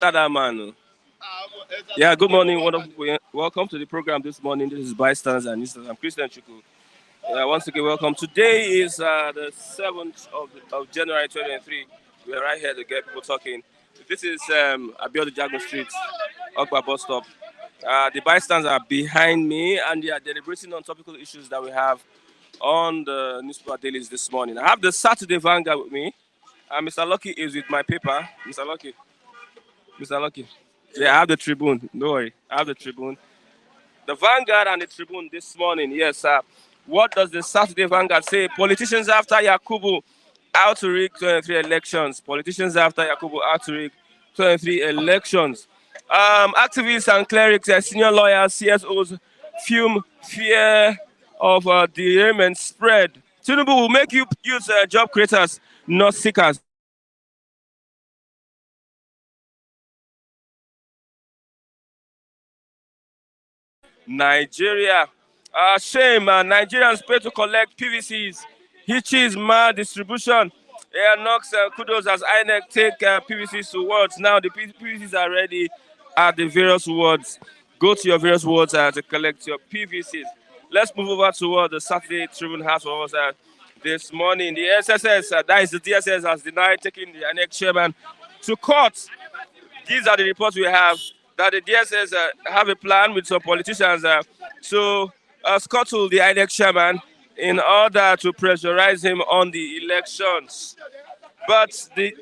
Tada, man. Yeah, good morning, wonderful people. Welcome to the program this morning. This is Bystanders and News. I'm Christian Chuku. Once again, welcome. Today is the 7th of January 2023. We're right here to get people talking. This is Abiodun Jago Street, Okpa bus stop. The bystanders are behind me and they are deliberating on topical issues that we have on the newspaper dailies this morning. I have the Saturday Vanguard with me. Mr. Lucky is with my paper. Mr. Lucky. Mr. Lucky. Yeah, I have the Tribune. Don't worry. I have the Tribune. The Vanguard and the Tribune this morning. Yes, sir. What does the Saturday Vanguard say? Politicians after Yakubu out to rig 23 elections. Politicians after Yakubu out to rig 23 elections. Activists and clerics, senior lawyers, CSOs fume fear of derailment spread. Tinubu will make you use job creators, not seekers. Nigeria. Shame. Nigerians pay to collect PVCs. Hitches, distribution. Air knocks kudos as INEC take PVCs to wards. Now the PVCs are ready at the various wards. Go to your various wards to collect your PVCs. Let's move over to what the Saturday Tribune has for us this morning. The SSS, that is the DSS, has denied taking the INEC chairman to court. These are the reports we have that the DSS have a plan with some politicians to scuttle the INEC chairman in order to pressurize him on the elections. But the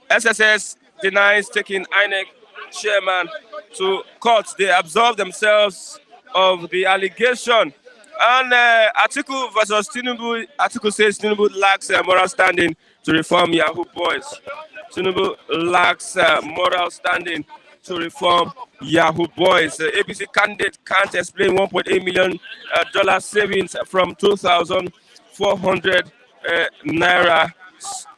SSS denies taking INEC chairman to court. They absolve themselves of the allegation. And Article versus Tinubu, Article says Tinubu lacks moral standing to reform Yahoo boys. Tinubu lacks moral standing to reform Yahoo boys. APC candidate can't explain $1.8 million savings from 2,400 naira.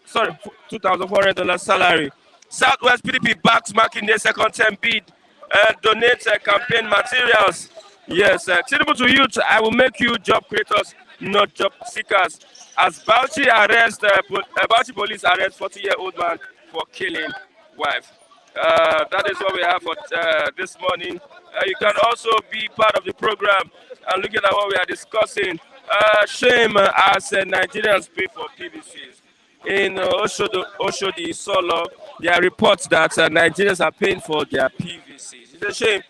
Sorry, $2,400 salary. Southwest PDP backs Makinde's second term bid. Donate campaign materials. Yes, Tinubu to youth, I will make you job creators, not job seekers. As Bauchi Bauchi police arrest 40-year-old man for killing wife. That is what we have for this morning. You can also be part of the program and looking at what we are discussing. Shame as Nigerians pay for PVCs. In Oshodi Solo, there are reports that Nigerians are paying for their PVCs. It's a shame,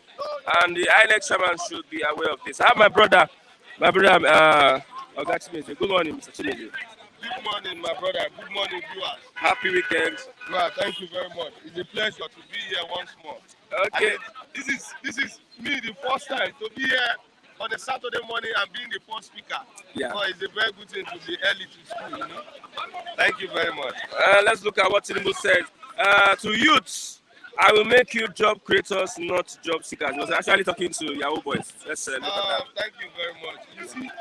and the INEC chairman should be aware of this. I have my brother, Oga Chimezie. Good morning, Mr. Chimezie. Good morning, my brother. Good morning, viewers. Happy weekend. Well, thank you very much. It's a pleasure to be here once more. Okay. This is me the first time to be here on a Saturday morning and being the first speaker. Yeah. So it's a very good thing to be early to school, you know. Thank you very much. Let's look at what Tinubu said. To youths, I will make you job creators, not job seekers. He was actually talking to Yahoo boys. Let's look at that. Thank you very much. You see,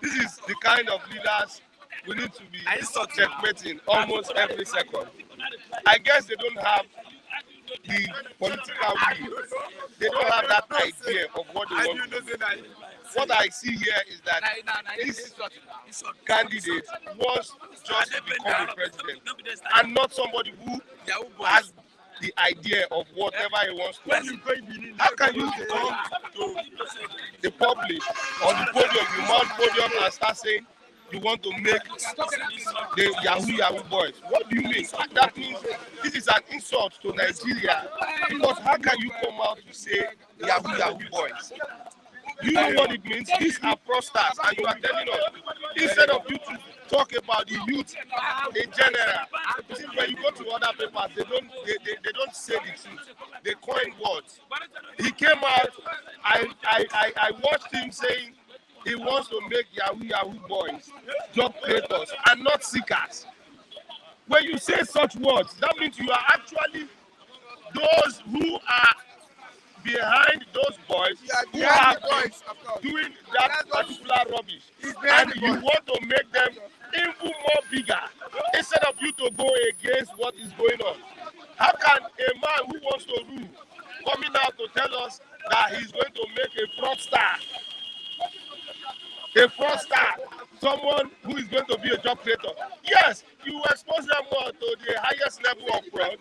this is the kind of leaders we need to be checkmating almost every second. I guess they don't have the political will. They don't have that idea of what they want to do. What I see here is that this candidate wants just to become the president and not somebody who has the idea of whatever he wants to do. How can you come to the public on the podium, the mount podium, and start saying you want to make the Yahoo boys? What do you mean? That means this is an insult to Nigeria, because how can you come out to say Yahoo boys? You know what it means? These are fraudsters, and you are telling us, instead of you to talk about the youth in general, you see, when you go to other papers, they don't say the truth. They coin words. He came out, I watched him saying he wants to make Yahoo boys job creators and not seekers. When you say such words, that means you are actually those who are behind those boys who are doing that particular rubbish, and you want to make them even more bigger instead of you to go against what is going on. How can a man who wants to rule coming out to tell us that he's going to make a fraudster, someone who is going to be a job creator? Yes, you you expose them more to the highest level of fraud.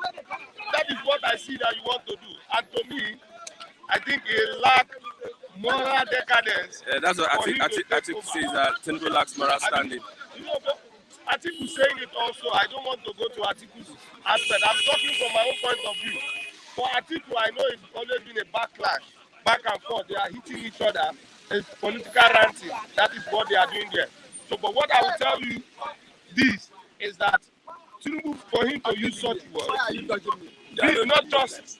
That is what I see that you want to do. And to me, I think a lack moral decadence. That's what Atiku says, that Tinubu lacks moral standing. You know, Atiku saying it also, I don't want to go to Atiku's aspect. I'm talking from my own point of view. For Atiku, I know it's always been a backlash, back and forth. They are hitting each other. It's political ranting. That is what they are doing there. So, but what I will tell you this is that Tinubu, for him to use such words, he's not just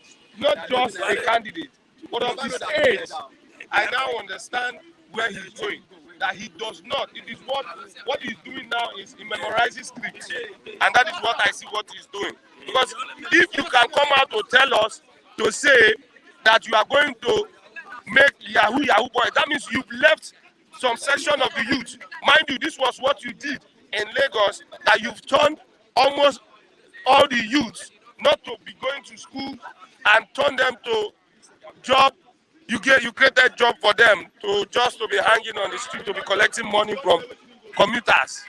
a candidate, but of his age. I now understand where he's going. That he does not. It is what he's doing now is he memorizes scripts, and that is what I see what he's doing. Because if you can come out to tell us to say that you are going to make Yahoo boys, that means you've left some section of the youth. Mind you, this was what you did in Lagos, that you've turned almost all the youths not to be going to school and turn them to job. You created job for them to be hanging on the street, to be collecting money from commuters.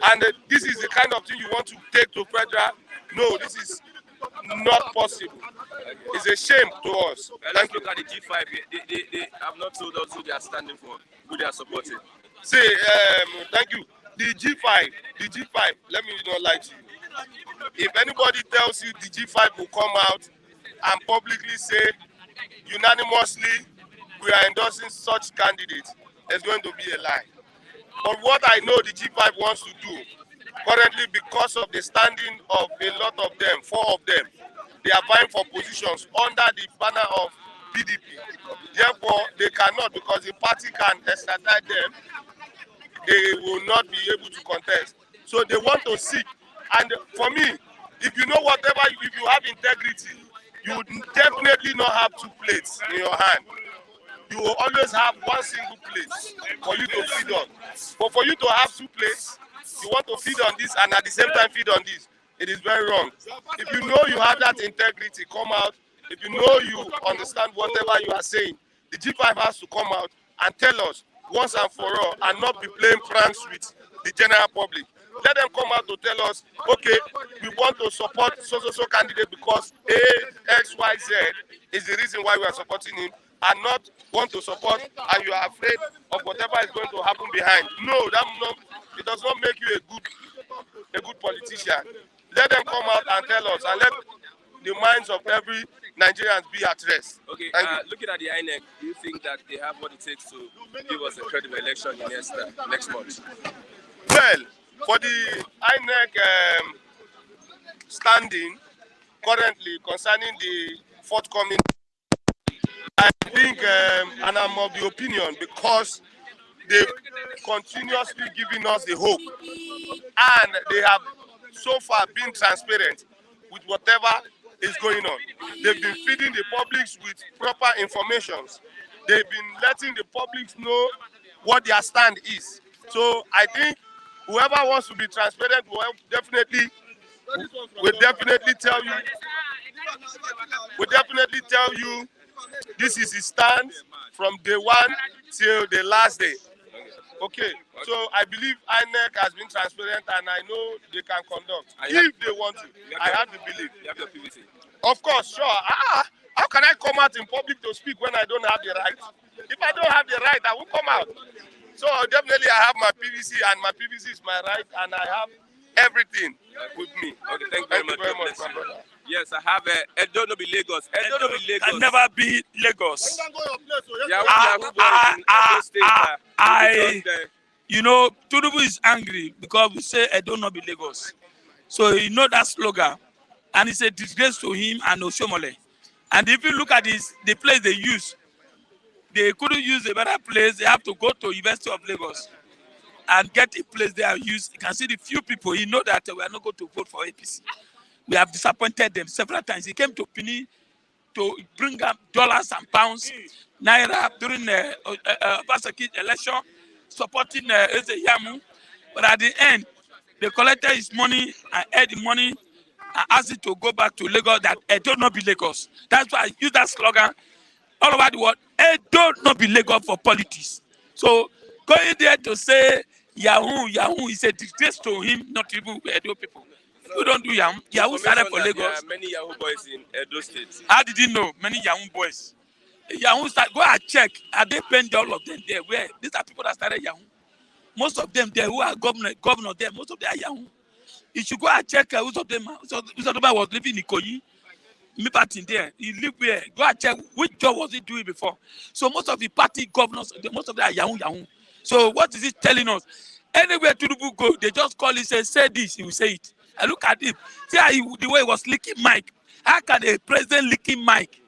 And this is the kind of thing you want to take to federal. No, this is not possible. It's a shame to us. Let's look at the G5. They have not told us who they are standing for, who they are supporting. Say, thank you. The G5, let me not lie to you. If anybody tells you the G5 will come out and publicly say, unanimously, we are endorsing such candidates, it's going to be a lie. But what I know the G5 wants to do, currently because of the standing of a lot of them, 4 of them, they are vying for positions under the banner of PDP. Therefore, they cannot, because the party can extradite them, they will not be able to contest. So they want to seek. And for me, if you know whatever, if you have integrity, you would definitely not have 2 plates in your hand. You will always have one single plate for you to feed on. But for you to have 2 plates, you want to feed on this and at the same time feed on this. It is very wrong. If you know you have that integrity, come out. If you know you understand whatever you are saying, the G5 has to come out and tell us once and for all, and not be playing pranks with the general public. Let them come out to tell us, okay, we want to support so candidate because A, X, Y, Z is the reason why we are supporting him, and not want to support and you are afraid of whatever is going to happen behind. No, it does not make you a good politician. Let them come out and tell us, and let the minds of every Nigerian be at rest. Okay, looking at the INEC, do you think that they have what it takes to give us a credible election in next month? Well, for the INEC standing currently concerning the forthcoming, I think, and I'm of the opinion, because they've continuously given us the hope, and they have so far been transparent with whatever is going on. They've been feeding the public with proper information. They've been letting the public know what their stand is. So I think whoever wants to be transparent will definitely tell you this is his stand from day one till the last day. Okay, so I believe INEC has been transparent, and I know they can conduct if they want to. I have the belief. You have your PVC? Of course, sure. How can I come out in public to speak when I don't have the right? If I don't have the right, I will come out. So definitely I have my PVC, and my PVC is my right, and I have everything with me. Okay, thank you very much, my brother. Yes, I have Edo no be Lagos. Edo no be Lagos. Can never be Lagos. You know, Tinubu is angry because we say Edo no be Lagos. So you know that slogan, and it's a disgrace to him and Oshomole. And if you look at the place they use, they couldn't use a better place. They have to go to University of Lagos and get a place they are used. You can see the few people. You know that we are not going to vote for APC. We have disappointed them several times. He came to Pini to bring up dollars and pounds, naira during the election, supporting Yamu. But at the end, they collected his money and had the money and asked it to go back to Lagos, that Edo not be Lagos. That's why I use that slogan all over the world. Edo not be Lagos for politics. So going there to say Yahoo is a disgrace to him, not even Edo people. You don't do Yahoo. Yahoo started for There Lagos. are many Yahoo boys in Edo State. How did you know? Many Yahoo boys. Yahoo start, go and check. Are they paying all of them there? Where? These are people that started Yahoo. Most of them there who are governor there, most of them are Yahoo. You should go and check who's of them was living in Ikoyi. Me party there. He lived there. Go and check which job was he doing before. So most of the party governors, most of them are Yahoo. So what is it telling us? Anywhere Tinubu go, they just call it, say this, he will say it. I look at him. See how the way he was licking mic. How can a president licking mic?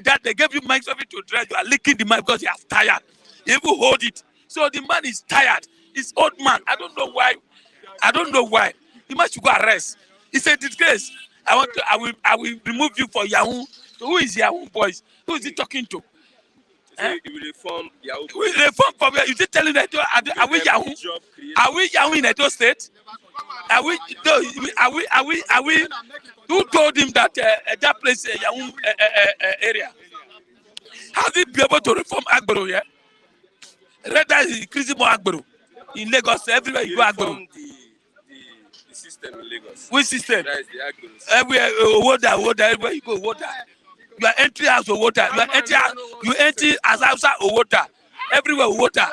That they gave you mic something to dress, you are licking the mic because he has tired. He even hold it. So the man is tired. He's old man. I don't know why. The man should go arrest. It's a disgrace. I will remove you for Yahoo. So who is Yahoo boys? Who is he talking to? He will reform Yahoo. We reform for where? You still telling that are we Yahoo? Are we Yahoo in Edo State? Are we? Who told him that that place Yahoo area? How did he be able to reform Agbero? Yeah, rather is increasing more Agbero in Lagos. Everywhere you go, Agbero. The system in Lagos. Which system? That is the Agbero. Everywhere water. Everywhere you go, water. You are entering house of water. You enter as outside of water. Everywhere water.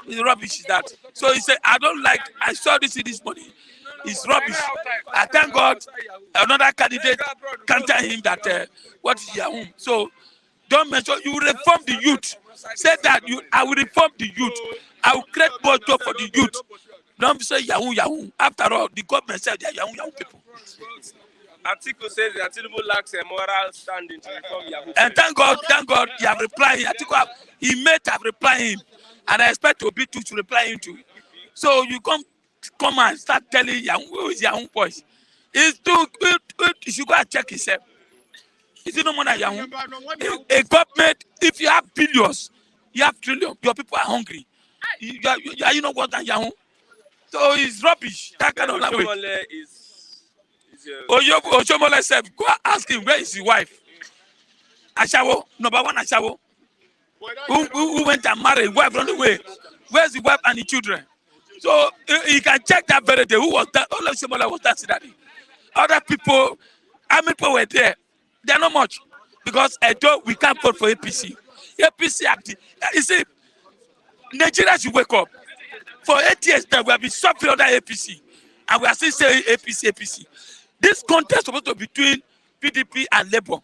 It's rubbish is that. So he said, I don't like. I saw this morning. It's rubbish. I thank God another candidate counter him that what is Yahoo. So don't mention you will reform the youth. Say that I will reform the youth. I will create more job for the youth. Don't say Yahoo. After all, the government said they are Yahoo people. Atiku says that Tinubu lacks a moral standing to reform Yahoo. And thank God, you have replied. Atiku, he may have replied him, and I expect Obi to reply him too. So you come and start telling Yahoo, who is Yahoo boys? It's too. You should go and check himself. Is it no more than Yahoo? A government, if you have billions, you have trillions, your people are hungry. You know what than Yahoo? So it's rubbish. That kind of language. Oshomole said, go ask him where is his wife. Ashawo, number one Ashawo. Who went and married, wife run away. Where's the wife and the children? So you can check that very day. Who was that? All of Oshomole was dancing that day. Other people, how many people were there? They're not much. Because we can't vote for APC. APC active. You see, Nigeria should wake up. For 8 years now, we have been suffering under APC. And we are still saying APC. This contest is supposed to be between PDP and Labour,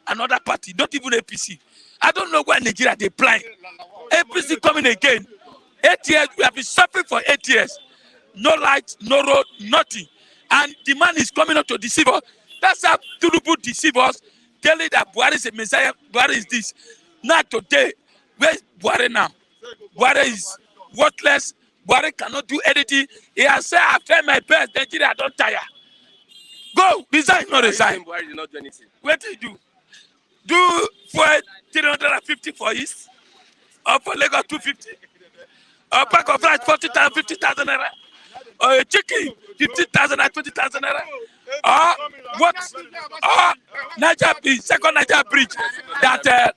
another party, not even APC. I don't know why Nigeria they blind. APC coming again. 8 years, we have been suffering for 8 years. No light, no road, nothing. And the man is coming out to deceive us. That's how Tinubu deceive us, telling that Buhari is a messiah, Buhari is this. Now today, where is Buhari now? Buhari is worthless. Buhari cannot do anything. He has said, I've tried my best, Nigeria don't tire. Go, resign, not resign. Buhari did not do anything. What did you do? Do for 350 for East? Or for Lagos 250? Or pack of rice 40,000, 50,000 naira? Or a chicken 15,000 and 20,000 naira? Or what? Or second Niger bridge that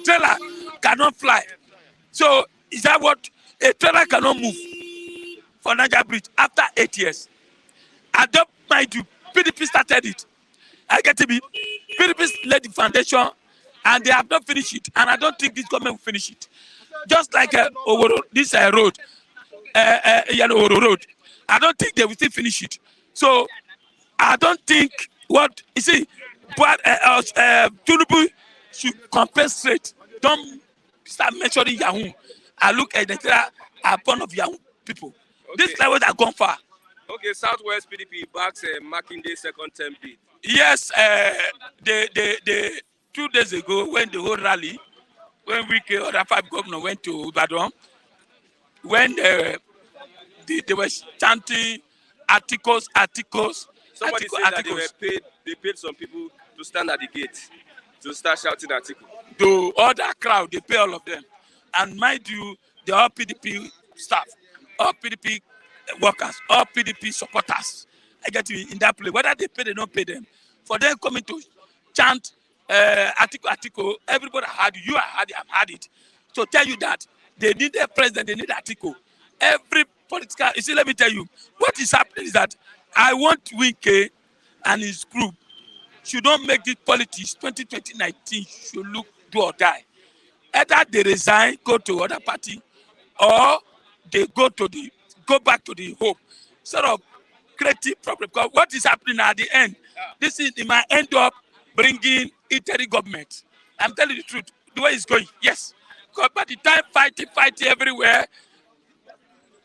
trailer cannot fly. So is that what? A trailer cannot move for Niger bridge after 8 years. I don't mind you. PDP started it. I get to be. PDP laid the foundation and they have not finished it. And I don't think this government will finish it. Just like this road, Oro Road. I don't think they will still finish it. So I don't think what you see, but Tinubu should compensate. Don't start mentioning Yahoo. I look at the one of Yahoo people. Okay. These levels are gone far. Okay, Southwest PDP backs a Makinde second term bid. Yes, they 2 days ago when the whole rally, when Wike or the 5 governors went to Ibadan, when they were chanting articles. Somebody said that they paid some people to stand at the gate to start shouting articles. To all that crowd, they pay all of them. And mind you, they are all PDP staff, all PDP workers, all PDP supporters. I get you in that place. Whether they pay, they don't pay them. For them coming to chant article, everybody had it. You had it. So tell you that they need a president, they need article. Every political, you see, let me tell you, what is happening is that I want Winke and his group should not make this politics 2019 should look do or die. Either they resign, go to other party, or they go back to the hope. Sort of creative problem. Because what is happening at the end, it might end up bringing interim government. I'm telling you the truth. The way it's going, yes. Because by the time fighting everywhere,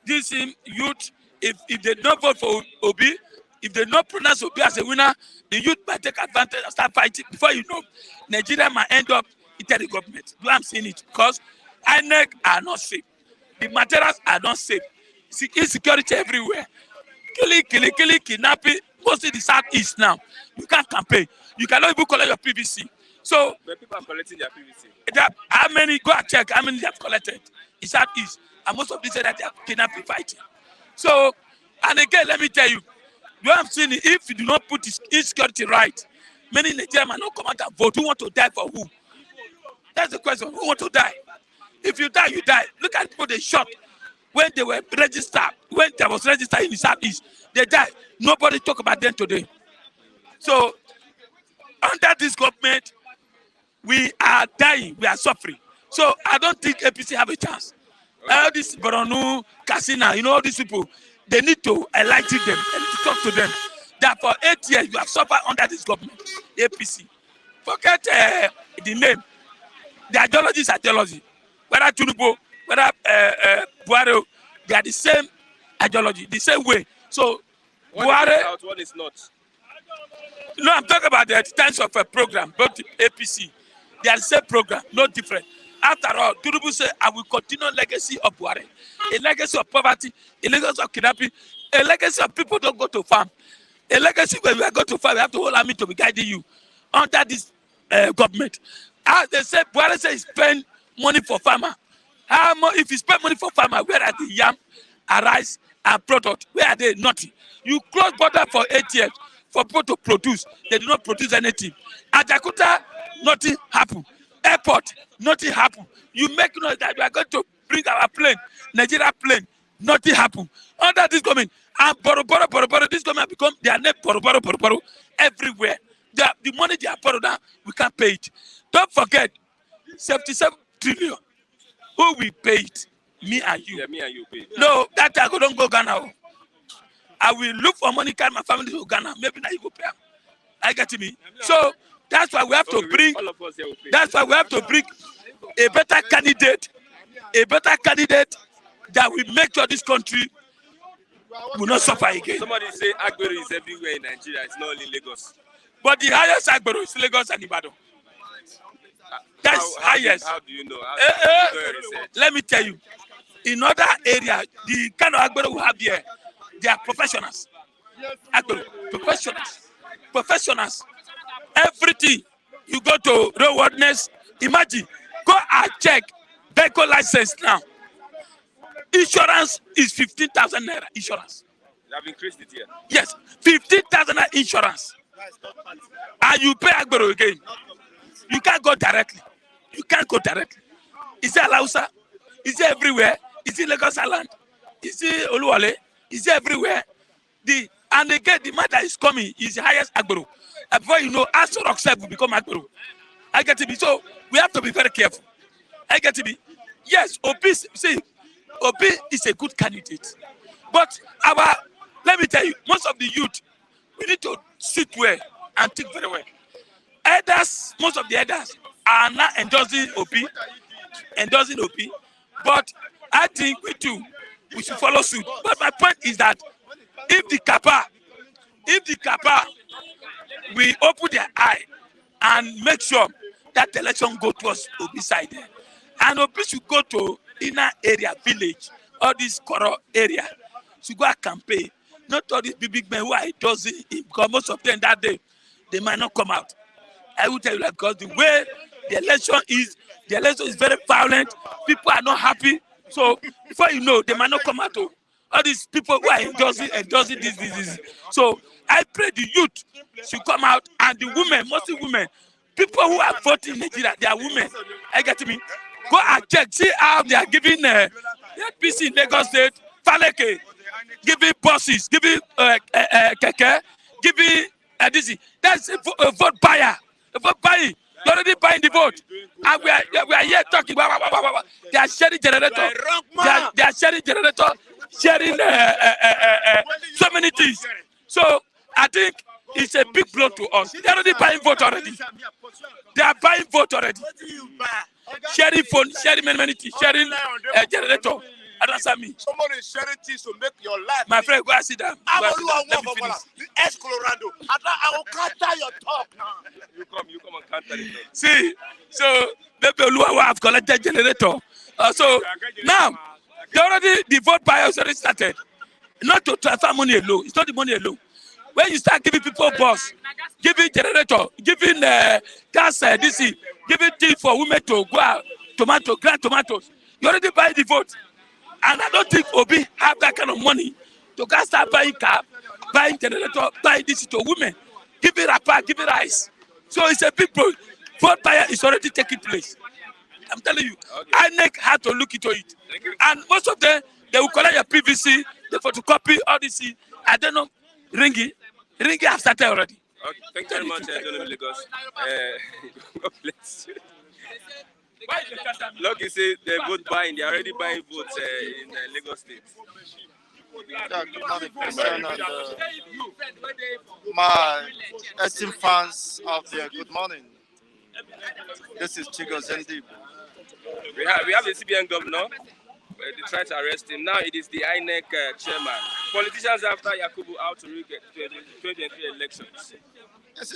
this youth, if they don't vote for Obi, if they don't pronounce Obi as a winner, the youth might take advantage and start fighting. Before you know, Nigeria might end up interim government. Do I'm saying it? Because INEC are not safe. The materials are not safe. See, insecurity everywhere. Killing, kidnapping, mostly the southeast now. You can't campaign. You cannot even collect your PVC. So, but people are collecting their PVC. How many, go and check how many they have collected in southeast. And most of these say that they are kidnapping fighting. So, and again, let me tell you, I'm saying if you do not put insecurity right, many Nigerians might not come out and vote. Who want to die for who? That's the question. Who want to die? If you die, you die. Look at people they shot when they were registered. When there was registered in the southeast, they died. Nobody talk about them today. So, under this government, we are dying. We are suffering. So, I don't think APC have a chance. All these Boronu, Kasina, all these people, they need to enlighten them. They need to talk to them. That for 8 years, you have suffered under this government, APC. Forget the name. The ideology is ideology. Whether Tinubu, whether Buhari, they are the same ideology, the same way. So, Buhari. What is not? No, I'm talking about the times of a program, both APC. They are the same program, no different. After all, Tinubu said, I will continue legacy of Buhari. A legacy of poverty, a legacy of kidnapping, a legacy of people don't go to farm. A legacy where we are going to farm, we have to hold army to be guiding you under this government. As they said, Buhari said he spend money for farmer. How much, if you spend money for farmer, where are the yam, rice, and product? Where are they? Nothing. You close border for 8 years for people to produce. They do not produce anything. At Jakarta, nothing happen. Airport, nothing happen. You make noise that we are going to bring our plane, Nigeria plane, nothing happen. Under this government, and borrow, this government become their name, borrow, everywhere. The money they are borrowed now, we can't pay it. Don't forget, 77 trillion. Who we pay it? Me and you. Yeah, me and you pay. No, that I don't go Ghana. I will look for money, carry my family to Ghana. Maybe now you go pay. I get me. So that's why we have to bring. All of us here will pay. That's why we have to bring a better candidate that will make sure this country will not suffer again. Somebody say Agbero is everywhere in Nigeria. It's not only Lagos. But the highest Agbero is Lagos and Ibadan. That's highest. How do you know? How do you know your research? Let me tell you, in other areas, the kind of Agbero we have here, they are professionals. Agbero, professionals. Everything. You go to roadworthiness. Imagine, go and check vehicle license now. Insurance is 15,000 naira. Insurance. They have increased it here. Yes, 15,000 naira insurance. And you pay Agbero again. You can't go directly. Is it Alausa? Is it everywhere? Is it Lagos Island? Is it Oluwale? Is it everywhere? And again, the man that is coming is the highest Agbero. And before you know, Aso Rock will become Agbero. I get to be. So we have to be very careful. I get to be. Yes, Obi is a good candidate. But let me tell you, most of the youth, we need to sit well and think very well. Most of the elders are not endorsing Obi. But I think we should follow suit. But my point is that if the Kappa we open their eye and make sure that the election go towards Obi side, and Obi should go to inner area, village, all this Koro area, should go and campaign. Not all these big men who are endorsing him, because most of them that day, they might not come out. I will tell you that because the way the election is very violent. People are not happy. So before you know, they might not come out. All these people who are endorsing this. So I pray the youth should come out, and the women, mostly women, people who are voting in Nigeria, they are women. I get me. Go and check, see how they are giving the APC in Lagos State Faleke, giving buses, giving keke, giving this. That's a vote buyer. A vote buying. You're already buying the vote. And we are here talking. They are sharing generator. They are sharing generator, sharing so many things. So I think it's a big blow to us. They're already buying vote already. They are buying vote already. Sharing phone, sharing many things, sharing generator. Understand me? Somebody is sharing things to make your life. My friend, go and sit down. Let me finish. The ex-Colorado. I will counter your talk now. You come and counter it. See, so maybe Oluwa have collected generator. So now, the vote buyers already started. Not to transfer money alone. It's not the money alone. When you start giving people bus, giving generator, giving gas, giving things for women to go out, grant tomatoes, you already buy the vote. And I don't think Obi have that kind of money to go start buying car, buying generator, buying this to women, giving rapper, giving rice. So it's a big problem. Vote buyer is already taking place. I'm telling you, INEC had to look into it. And most of them, they will collect your PVC, they photocopy all this. I don't know, Ringy have started already. Okay, thank you very much, Lagos. God bless you. Look, you say they vote buying. They're already buying votes in Lagos State. Yeah, good morning, Christian, and my esteemed fans out there. Good morning. This is Chigo Zendi. We have the CBN governor. They tried to arrest him. Now it is the INEC chairman. Politicians after Yakubu out to rig 2023 elections. Yes,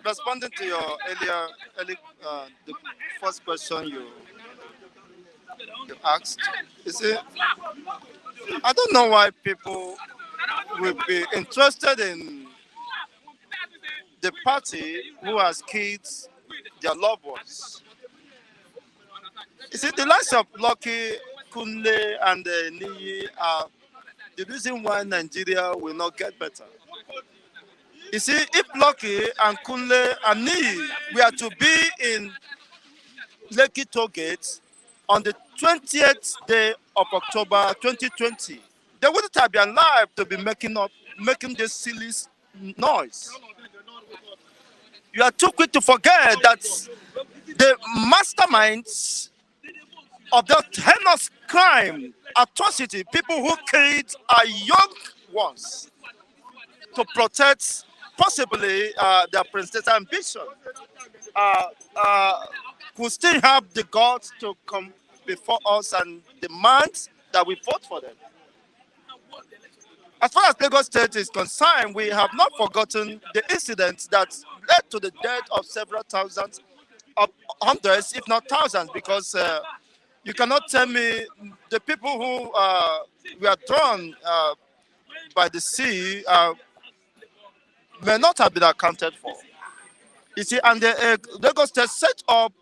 responding to your the first question you asked, you see, I don't know why people will be interested in the party who has killed their loved ones. You see, the likes of Lucky, Kunle, and Niyi are the reason why Nigeria will not get better. You see, if Lucky and Kunle and Niyi were to be in Lekki Toll Gate on the 20th day of October 2020, they wouldn't have been alive to be making this silly noise. You are too quick to forget that the masterminds of that heinous crime, atrocity, people who killed our young ones to protect possibly their presidential ambition, who still have the guts to come before us and demand that we vote for them. As far as Lagos State is concerned, we have not forgotten the incident that led to the death of several thousands, of hundreds, if not thousands, because you cannot tell me the people who were drawn by the sea may not have been accounted for. You see, and the Lagos State set up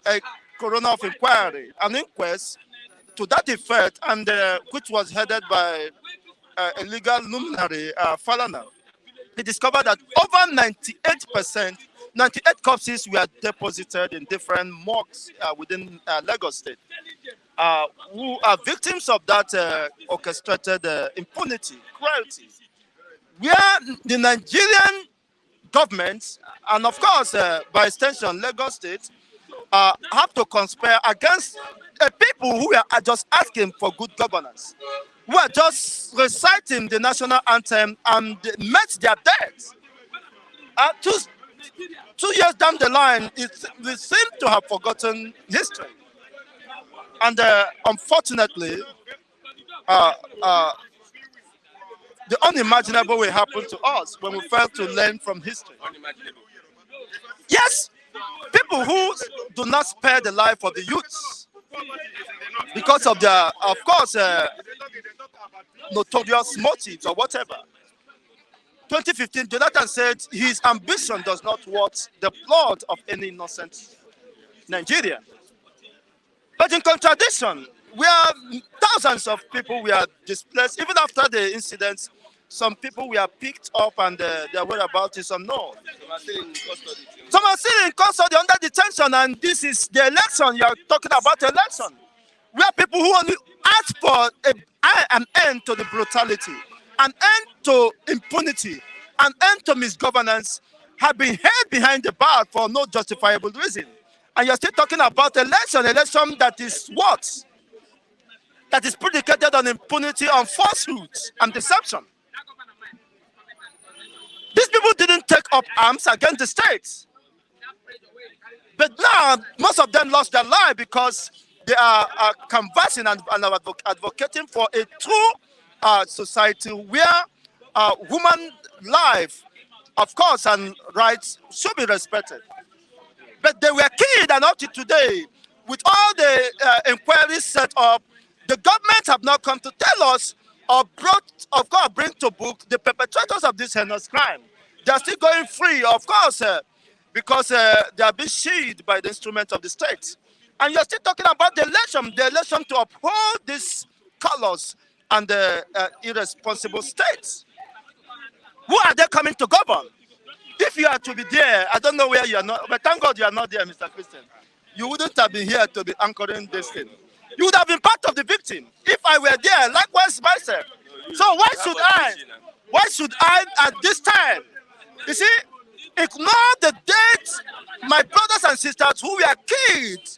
a coroner of inquiry, an inquest to that effect, and which was headed by a legal luminary, Falana. He discovered that over 98%, 98 corpses were deposited in different morgues within Lagos State, who are victims of that orchestrated impunity, cruelty, where the Nigerian government, and of course, by extension, Lagos State, have to conspire against people who are just asking for good governance, who are just reciting the national anthem and met their deaths. 2 years down the line, we seem to have forgotten history. And unfortunately, the unimaginable will happen to us when we fail to learn from history. Yes, people who do not spare the life of the youths because of their, of course, notorious motives or whatever. 2015, Jonathan said his ambition does not worth the blood of any innocent Nigerian. But in contradiction, thousands of people were displaced. Even after the incidents, some people were picked up and their whereabouts is unknown. Some are still in custody under detention, and this is the election. You are talking about election, where people who only ask for an end to the brutality, an end to impunity, an end to misgovernance have been held behind the bar for no justifiable reason. And you're still talking about election that is what? That is predicated on impunity, on falsehoods and deception. These people didn't take up arms against the state. But now, most of them lost their life because they are canvassing and advocating for a true society where human life, of course, and rights should be respected. But they were killed, and up to today, with all the inquiries set up, the government have not come to tell us or bring to book the perpetrators of this heinous crime. They are still going free, of course, because they are being shielded by the instruments of the state. And you're still talking about the election to uphold these colors and the irresponsible states. Who are they coming to govern? If you are to be there, I don't know where you are not, but thank God you are not there, Mr. Christian. You wouldn't have been here to be anchoring this thing. You would have been part of the victim if I were there, likewise myself. So why should I at this time, you see, ignore the date my brothers and sisters who were killed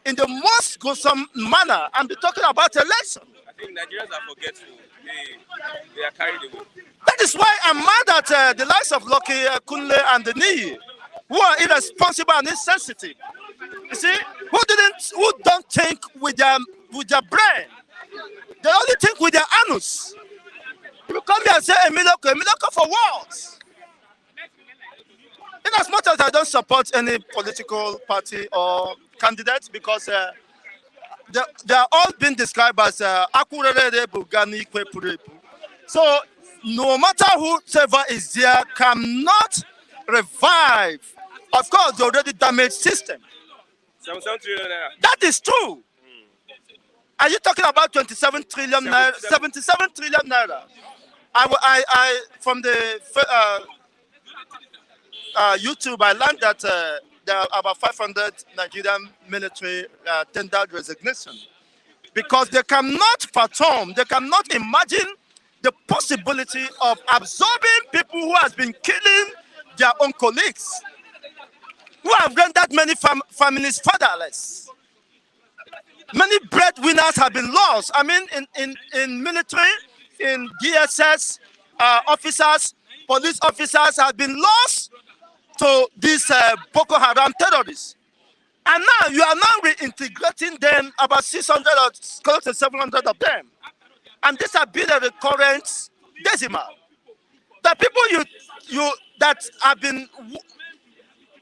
in the most gruesome manner and be talking about election? I think Nigerians are forgetful. They are carried away. That is why I'm mad at the likes of Lucky, Kunle, and the Niyi, who are irresponsible and insensitive. You see, who don't think with their brain. They only think with their anus. You come here and say a miracle for what? In as much as I don't support any political party or candidate, because they are all being described as Akurere Bugani Kwepurepu. So no matter whoever is there cannot revive, of course, the already damaged system. 77 trillion naira. That is true. Are you talking about 27 trillion naira? 77 trillion naira. I from the YouTube, I learned that there are about 500 Nigerian military tendered resignation because they cannot fathom, they cannot imagine the possibility of absorbing people who has been killing their own colleagues, who have rendered many families fatherless. Many breadwinners have been lost. I mean, in military, in DSS, officers, police officers have been lost to these Boko Haram terrorists. And now you are now reintegrating them, about 600 or close to 700 of them. And this has been a recurrent decimal. The people you that have been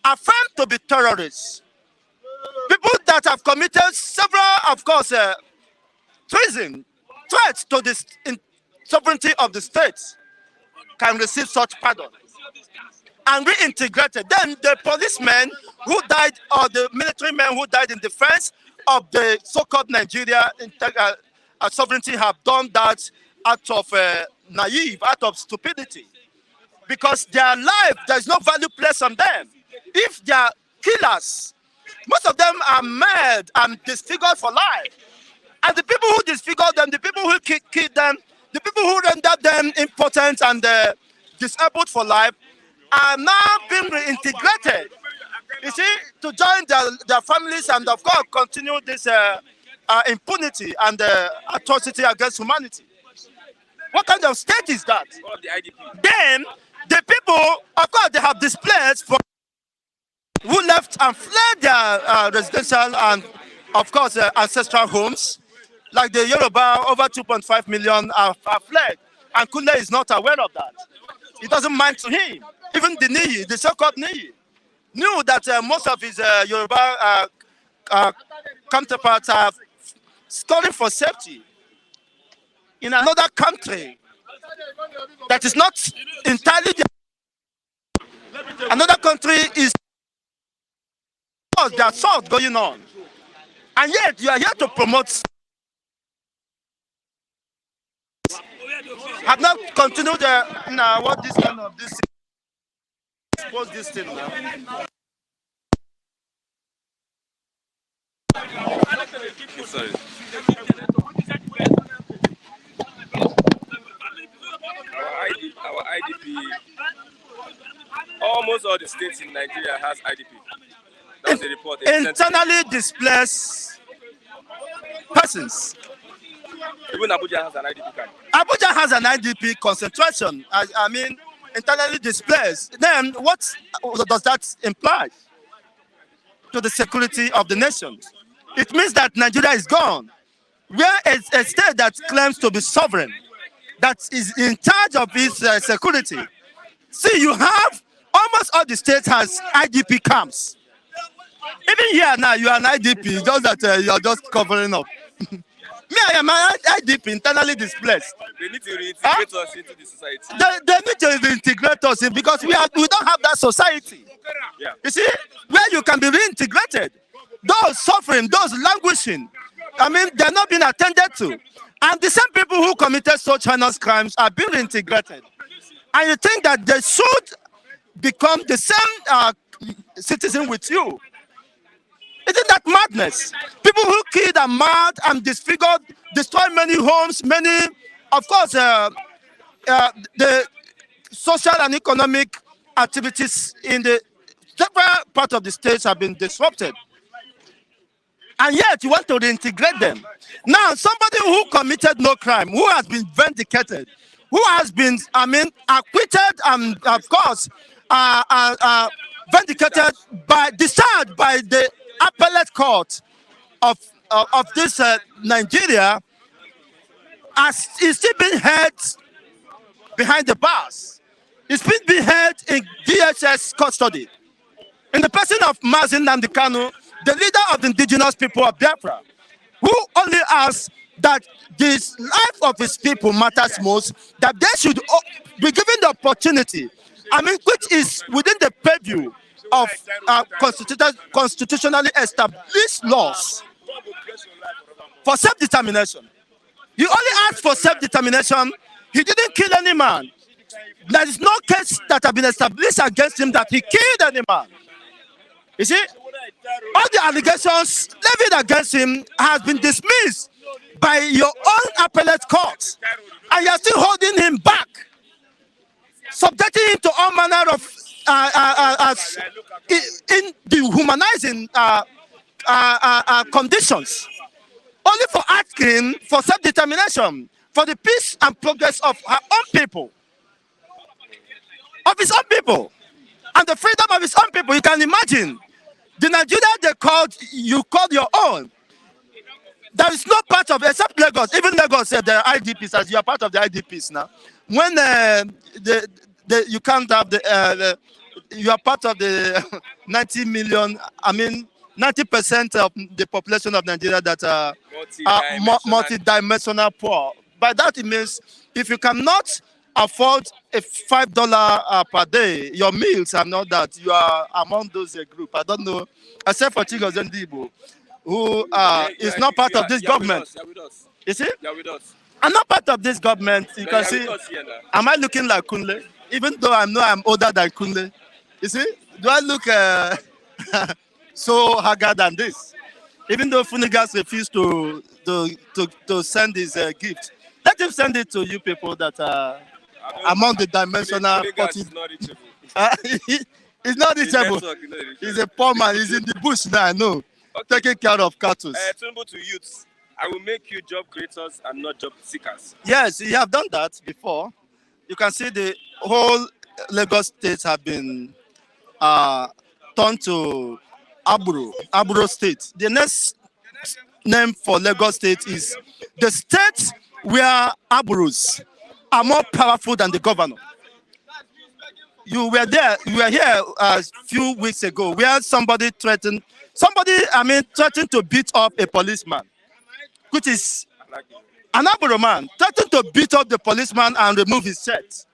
affirmed to be terrorists, people that have committed several, of course, treason, threats to the sovereignty of the states, can receive such pardon and reintegrated. Then the policemen who died, or the military men who died in defense of the so-called Nigeria sovereignty, have done that out of naive, out of stupidity. Because their life, there's no value placed on them. If they are killers, most of them are mad and disfigured for life. And the people who disfigured them, the people who killed them, the people who rendered them impotent and disabled for life, are now being reintegrated, you see, to join their families and, of course, continue this impunity and atrocity against humanity. What kind of state is that? Then, the people, of course, they have displaced from who left and fled their residential and, of course, ancestral homes. Like the Yoruba, over 2.5 million are fled. And Kunle is not aware of that. It doesn't mind to him. Even the Niyi, the so-called Niyi, knew that most of his Yoruba counterparts are scoring for safety in another country that is not entirely another country is the assault going on, and yet you are here to promote. Have not continued what this kind of this expose this thing now. Sorry. almost all the states in Nigeria has IDP. That was a report. a recent- Internally displaced persons. Even Abuja has an IDP camp. Abuja has an IDP concentration. I mean, internally displaced. Then what does that imply to the security of the nation? It means that Nigeria is gone. Where a state that claims to be sovereign, that is in charge of its security. See, you have almost all the states has IDP camps. Even here now, you are an IDP, just that you are just covering up. Me, I am an IDP, internally displaced. They need to reintegrate us into the society. They need to reintegrate us in because we don't have that society. Yeah. You see, where you can be reintegrated, those suffering, those languishing, I mean, they're not being attended to. And the same people who committed such heinous crimes are being reintegrated. And you think that they should become the same citizen with you. Isn't that madness? People who killed and mad and disfigured, destroyed many homes, many, of course, the social and economic activities in the several parts of the states have been disrupted. And yet you want to reintegrate them. Now, somebody who committed no crime, who has been vindicated, who has been, I mean, acquitted and, of course, vindicated by, discharged by the appellate court of this Nigeria, is still being held behind the bars. It's been being held in DHS custody. In the person of Mazin Nandikanu, the leader of the indigenous people of Biafra, who only asks that the life of his people matters most, that they should be given the opportunity, I mean, which is within the purview of constitutionally established laws for self-determination. He only asked for self-determination. He didn't kill any man. There is no case that has been established against him that he killed any man. You see, all the allegations levied against him has been dismissed by your own appellate court, and you are still holding him back, subjecting him to all manner of in dehumanizing conditions, only for asking for self-determination, for the peace and progress of her own people, of his own people, and the freedom of his own people. You can imagine the Nigeria you called your own. There is no part of, except Lagos, even Lagos said there are IDPs, as you are part of the IDPs now. When you can't have you are part of the 90 million, I mean, 90% of the population of Nigeria that are multi-dimensional poor. By that it means if you cannot afford a $5 per day, your meals are not that, you are among those group. I don't know, except for Chigos Ndibo, who is not part of this government. You see? I'm not part of this government. You can see, am I looking like Kunle? Even though I know I'm older than Kunle. You see? Do I look so haggard than this? Even though Funigas refused to send his gift, let him send it to you people that are among the dimensional. He's not reachable. He's a poor man. He's in the bush now, I know. Okay. Taking care of cattle. To youths, I will make you job creators and not job seekers. Yes, you have done that before. You can see the whole Lagos state have been turned to Aburo state. The next name for Lagos state is the state where Aburos are more powerful than the governor. You were here a few weeks ago where somebody threatened to beat up a policeman, which is an Aburo man, threatened to beat up the policeman and remove his shirt.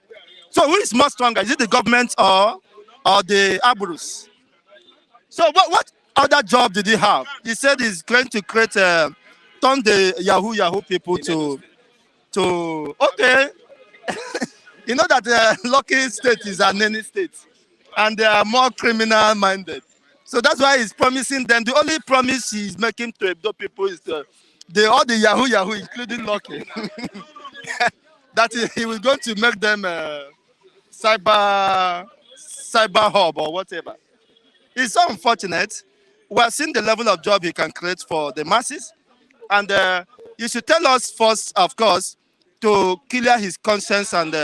So who is more stronger? Is it the government or the Aburos? So what other job did he have? He said he's going to turn the Yahoo people to okay. You know that Lucky State is an any state, and they are more criminal-minded. So that's why he's promising them. The only promise he's making to Ebdo people is all the Yahoo, including Lucky, that he was going to make them cyber cyber hub or whatever. It's so unfortunate. We are seeing the level of job he can create for the masses. And you should tell us first, of course, to clear his conscience and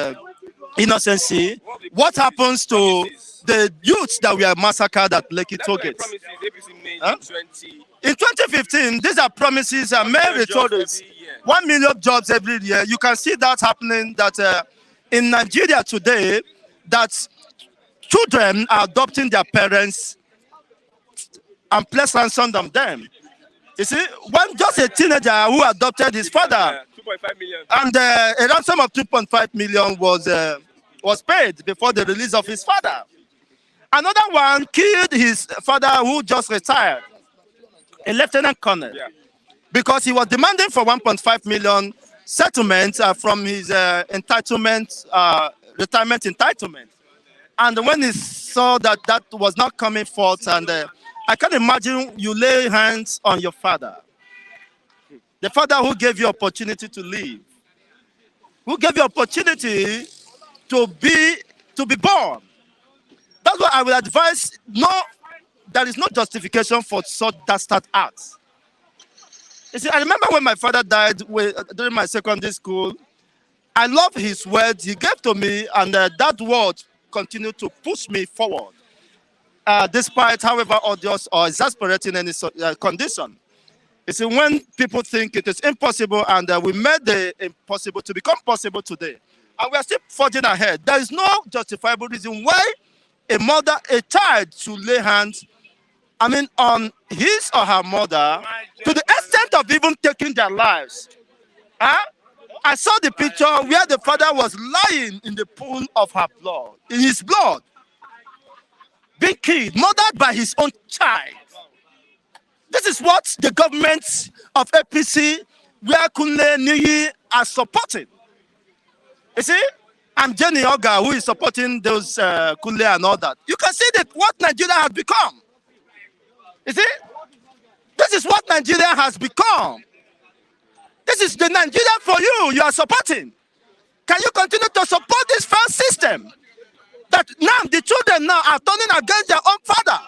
innocency. What happens to the youths that were massacred at Lekki Tollgate? Huh? In 2015, these are promises and Mary told us 1 million jobs every year. You can see that happening that in Nigeria today, that children are adopting their parents and place ransom on them. You see, one just a teenager who adopted his father, 2.5 million. and a ransom of 2.5 million was paid before the release of his father. Another one killed his father who just retired, a lieutenant colonel, because he was demanding for 1.5 million settlement from his retirement entitlement. And when he saw that that was not coming forth, and I can imagine you lay hands on your father, the father who gave you opportunity to live, who gave you opportunity to be born. That's why I would advise, no, there is no justification for such dastard acts. You see, I remember when my father died during my secondary school, I love his words he gave to me, and that word continued to push me forward, despite, however odious or exasperating any condition. You see, when people think it is impossible, and we made the impossible to become possible today, and we are still forging ahead, there is no justifiable reason why a child should lay hands, on his or her mother to the extent of even taking their lives. I saw the picture where the father was lying in the pool of her blood, in his blood, being killed, murdered by his own child. This is what the government of APC, where Kunle Niyi are supporting. You see? And Jenny Oga, who is supporting those Kunle and all that. You can see that what Nigeria has become. You see? This is what Nigeria has become. This is the Nigeria for you are supporting. Can you continue to support this failed system? That now the children now are turning against their own father.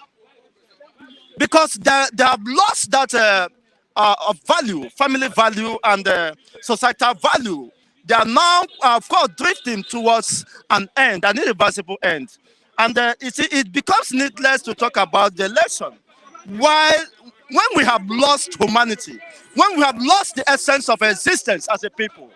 Because they have lost that of value, family value and societal value. They are now, of course, drifting towards an end, an irreversible end. And it becomes needless to talk about the election. While when we have lost humanity, when we have lost the essence of existence as a people,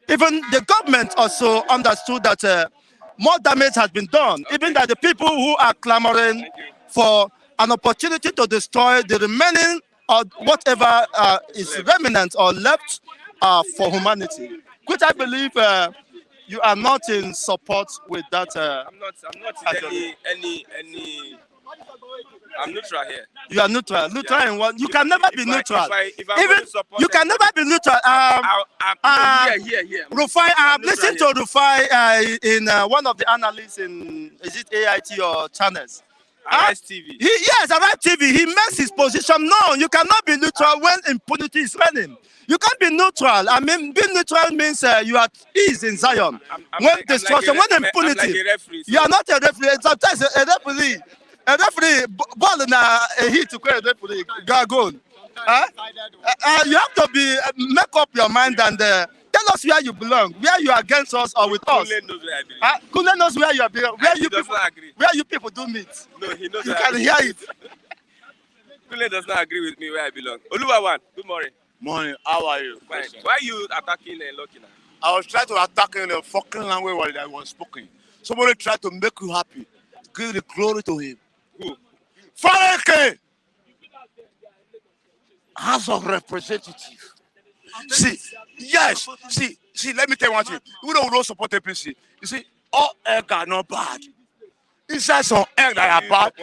even the government also understood that more damage has been done, even that the people who are clamoring for an opportunity to destroy the remaining or whatever is remnant or left for humanity, which I believe you are not in support with that. I'm not any. I'm neutral here. You are neutral. Neutral in what? You can never be neutral. If I Even you can never be neutral. Here. Rufai, I have listened to Rufai in one of the analysts in, is it AIT or channels? Arise TV. Yes, Arise TV. He makes his position known. You cannot be neutral when impunity is reigning. You can't be neutral. Being neutral means you are at ease in Zion. When destruction, when impunity, you are not a referee. Sometimes a referee, ball in a hit to create a referee, go. You have to make up your mind and tell us where you belong, where you are against us or with us. Kunle knows where you are, where you people do meet. No, he knows. You can hear it. Kunle does not agree with me where I belong. Oluwawan, good morning. Morning, how are you? Fine. Why are you attacking Lucky now? I was trying to attack in the fucking language that was spoken. Somebody tried to make you happy. Give the glory to him. Who? Fareke! House of Representatives. See, let me tell you one thing. We don't support APC. You see, all eggs are not bad. Inside some eggs that are bad,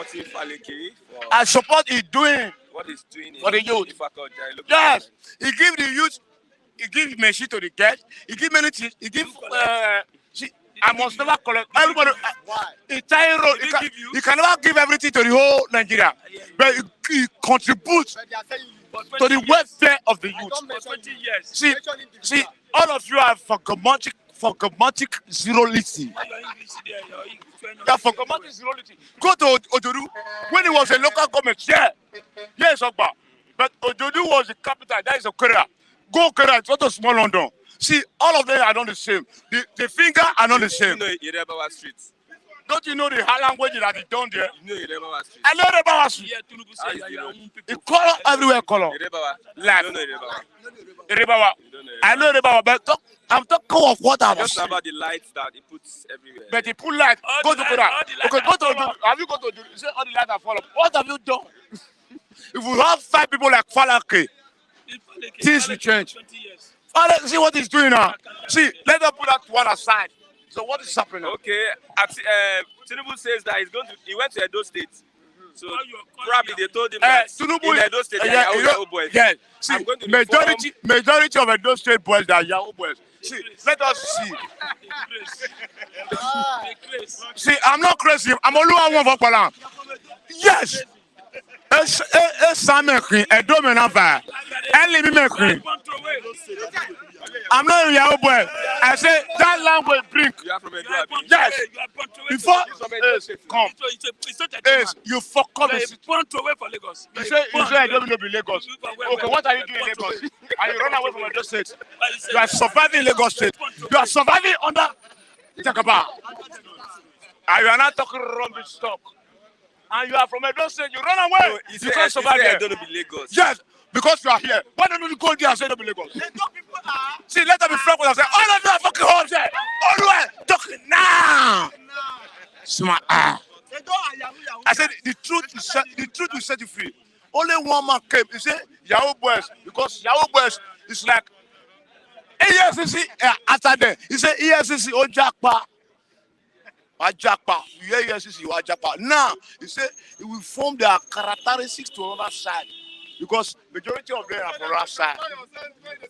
I support he doing what he's doing for the youth. Yes, he give the youth, he give machine to the guests, he give many things, he give, see, I must never collect, everybody, entire road, he can never give everything to the whole Nigeria, but he contributes to the welfare of the youth. See, all of you are Forgomatic zerolity. Yeah, forgomatic zerolity. Go to Ojodu. When he was a local government, yes, Ogba. But Ojodu was the capital. That is a Korea. Go Korea, it's not a small London. See, all of them are not the same. The finger are not the same. You know Irebawa Street. Don't you know the language that is done there? You know Irebawa Street. I know Irebawa Street. The color everywhere color. Irebawa. Life. You don't know Irebawa. Irebawa. I know Irebawa, but I'm talking of what I was Just saying. about the lights that it puts everywhere. But he put light. Go to Korea. Okay, go to Ojodu. Have you gone to Ojodu? You say all the lights are fall off. What have you done? If we have 5 people like Falake, things will change. See what he's doing now. See, let us put that one aside. So what is happening? Okay, Tinubu says that he went to Edo State. So probably they told him that Tinubu, in Edo State they are Yahoo boys. Yes. See, I'm going to majority of Edo State boys are Yahoo boys. See, let us see. See, I'm not crazy. I'm only one for Palan. Yes. I'm not a Yahoo boy. I say that language drink. You are from Edo, Abi? Yes. Before come. Yes, you fuck up. You say I don't be Lagos. Okay, what are you doing in Lagos? Are you run away from Edo State? You are surviving in Lagos State. You are surviving under Jakaba. And you are not talking rubbish talk. And you are from Edo State, you run away. No, you can't survive I here. don't be Lagos. Yes, because you are here. Why don't you go there and say don't be Lagos? See, let them be frank with us. Say, all of you are fucking home. Say, all the way, talking now. Smart. I said the truth will set you free. Only one man came. He said Yahoo boys, because Yahoo boys is like EFCC after them. He said EFCC Ojakpa. Ajapa, you Ajapa. Now, he said it will form their characteristics to another side. Because majority of them are from our side.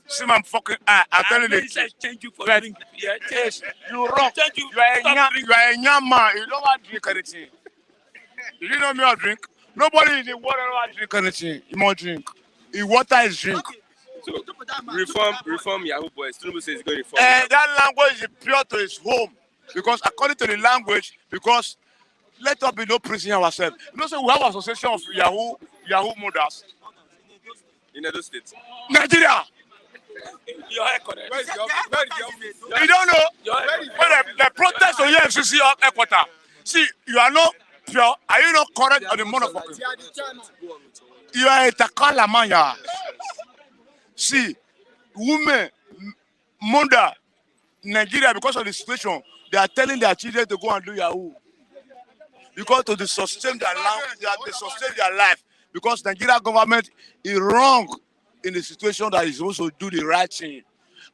See, I'm fucking I'm telling you. Change you for But, drink. yes, you wrong. You You are a young man. You don't want to drink anything. You didn't know me or drink. Nobody in the world don't want to drink anything. You must drink. If water is drink. So reform Yahoo boys. Tinubu says he's going to reform. That language is pure to his home. Because according to the language, because let us be no prison ourselves. You know, so we have an association of Yahoo mothers. In Edo State. Nigeria. You are correct. Where is your You don't know when the protest on EFCC headquarters. See, you are not pure. Are you not correct on the motherfucker? You are a Takala man, yeah. See, women, mother, Nigeria, because of the situation, they are telling their children to go and do Yahoo. Because to sustain their life, they sustain their life. Because Nigeria government is wrong in the situation that is supposed to do the right thing.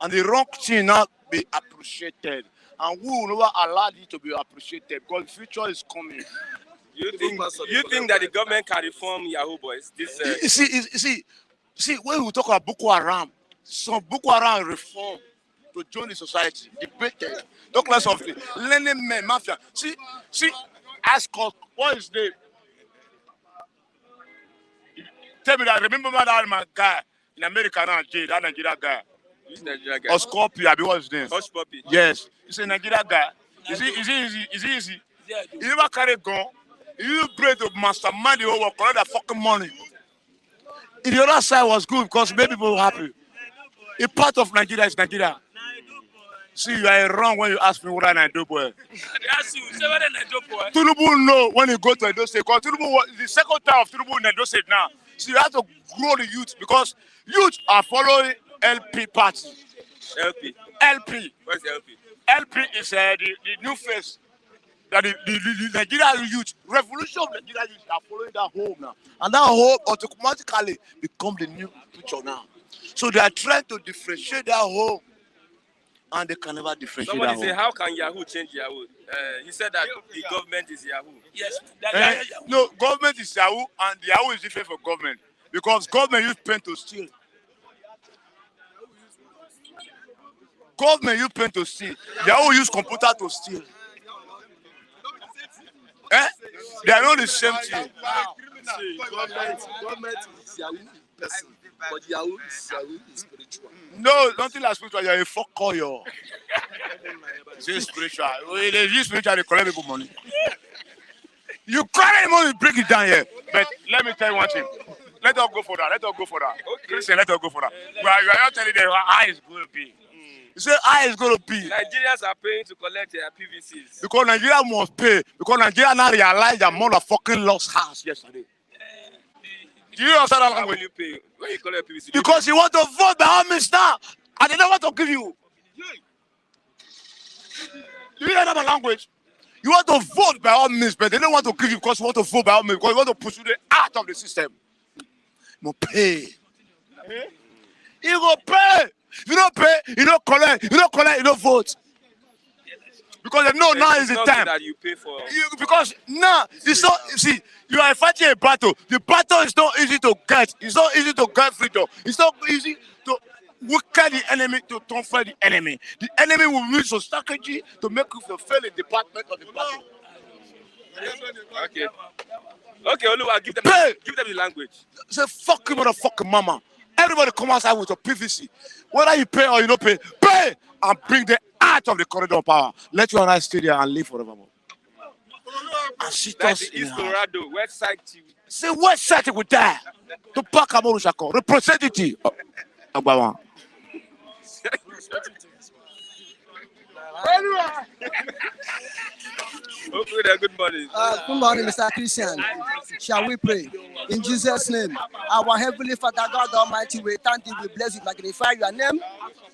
And the wrong thing not be appreciated. And we will never allow it to be appreciated because the future is coming. You think that the government can reform Yahoo boys? You see, when we talk about Boko Haram, some Boko Haram reform to join the society, debated, talk less of it, learning men, mafia. See, ask us, what is the? Tell me that, remember that my guy in America now, that Nigeria guy. Which Nigeria guy? Or Scorpio, what's his name? Hush Puppy. Yes, he's a Nigeria guy. Is it easy? He never carry a gun. You pray to mastermind the whole world, collect that fucking money. In the other side was good because made people happy. A part of Nigeria is Nigeria. See, you are wrong when you ask me what I do, boy. Tinubu know when you go to Edo State. Because Tinubu was the second time of Tinubu in Edo State now. So you have to grow the youth because youth are following LP party. LP. Where's the LP? LP is the new face. That the Nigerian youth, revolution of Nigerian youth are following that home now. And that home automatically become the new picture now. So they are trying to differentiate that home. And they can never differentiate Somebody that say, home. how can Yahoo change Yahoo? He said that the government is Yahoo. Yes. No, government is Yahoo and Yahoo is different from government. Because government use pen to steal. Government use pen to steal. Yahoo use computer to steal. They are not the same thing. Government is Yahoo person, but Yahoo is spiritual. No, nothing like spiritual. You're a fuck call, yo. Say spiritual. They use spiritual, they collect people money. You carry money, break it down here. But let me tell you one thing. Let us go for that. Okay. Christian, let us go for that. You are not telling them how it's going to be. You say how it's going to be. Nigerians are paying to collect their PVCs. Because Nigeria must pay. Because Nigeria now realize that motherfucking lost house yesterday. Do you understand that How will language? you pay when you collect PVC? Because you want to vote by all means now. And they don't want to give you. Do you hear that language? You want to vote by all means, but they don't want to give you because you want to vote by all means, because you want to pursue the out of the system. You pay. You go pay. If you don't pay, you don't collect. You don't vote. Because they know now is the time. That you pay for. Because now it's not. You see, you are fighting a battle. The battle is not easy to get. It's not easy to get freedom. It's not easy to weaken the enemy, to comfort the enemy. The enemy will use a strategy to make you fulfill the department of the battle. Okay. Okay, Oluwa, give them the language. Say fuck you, motherfucking mama. Everybody come outside with your PVC. Whether you pay or you don't pay, pay and bring the out of the corridor of power. Let you and I stay there and live forevermore. And sit That's us the in East the house. Colorado, West Side TV. Say what side we die? To pack Amoru Shako. Representative. Agbawan. Okay, then, good morning. Good morning, Mr. Christian. Shall we pray? In Jesus' name, our Heavenly Father, God Almighty, we thank you, we bless you, magnify your name.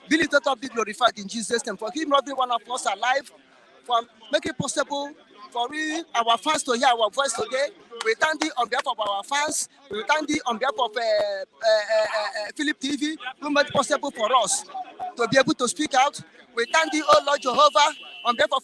Be lifted up, be glorified in Jesus' name. For him, every one of us alive, for making it possible for we, our fans to hear our voice today. We thank you on behalf of our fans. We thank you on behalf of Philip TV, who made it possible for us to be able to speak out. We thank you, oh Lord Jehovah, on behalf of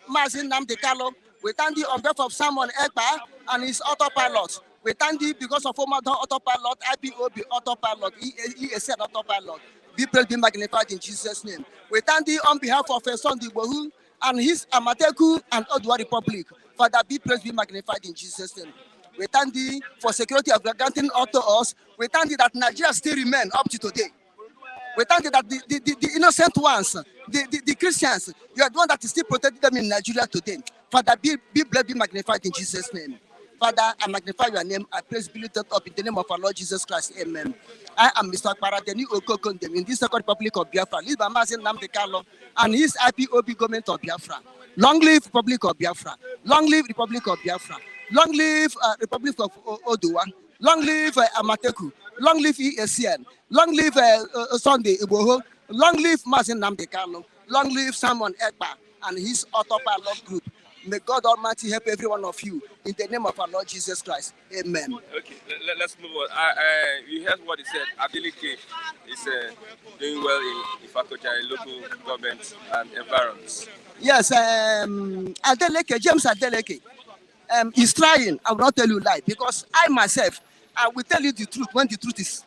Mazin Namdekalo. We thank you on behalf of Simon Ekpa and his autopilot. We thank you because of Omadon autopilot, IPOB autopilot, ESN autopilot. Be praised, be magnified in Jesus' name. We thank you on behalf of Sunday Bohu and his Amateku and Odua Republic. Father, be praised, be magnified in Jesus' name. We thank thee for security of granting unto us. We thank thee that Nigeria still remain up to today. We thank you that the innocent ones, the Christians, you are the one that is still protecting them in Nigeria today. Father, be blessed, be magnified in Jesus' name. Father, I magnify your name. I praise, be lifted up in the name of our Lord Jesus Christ. Amen. I am Mr. Paradeni Okokondem in this Second Republic of Biafra. Live by Mazin Namdekalo and his IPOB government of Biafra. Long live Republic of Biafra. Long live Republic of Biafra. Long live Republic of Odua. Long live Amateku. Long live ESN. Long live Sunday Iboho. Long live Mazin Namdekalo. Long live Simon Ekpa and his autopilot group. May God Almighty help every one of you in the name of our Lord Jesus Christ. Amen. Okay, let's move on. You heard what he said. Adeleke is doing well in Ifakoja, local government and environs. Yes, Adeleke, James Adeleke, is trying. I will not tell you lie because I myself, I will tell you the truth when the truth is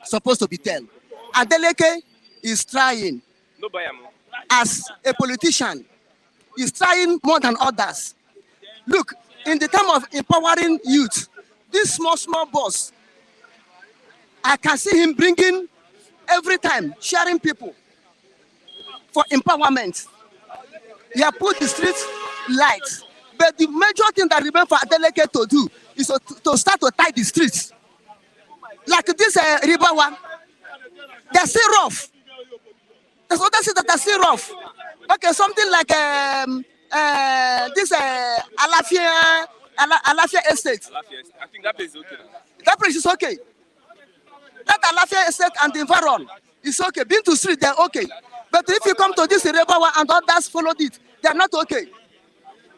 supposed to be told. Adeleke is trying as a politician. Is trying more than others. Look, in the time of empowering youth, this small boss, I can see him bringing every time, sharing people for empowerment. He has put the street lights, but the major thing that remains for Adeleke to do is to start to tie the streets. Like this Ribawa, they're still rough. There's other cities that are still rough. Okay, something like this Alafia Estate. I think that place is okay. That place is okay. That Alafia Estate and the environment is okay. Being to street, they're okay. But if you come to this Rebawa and others followed it, they're not okay.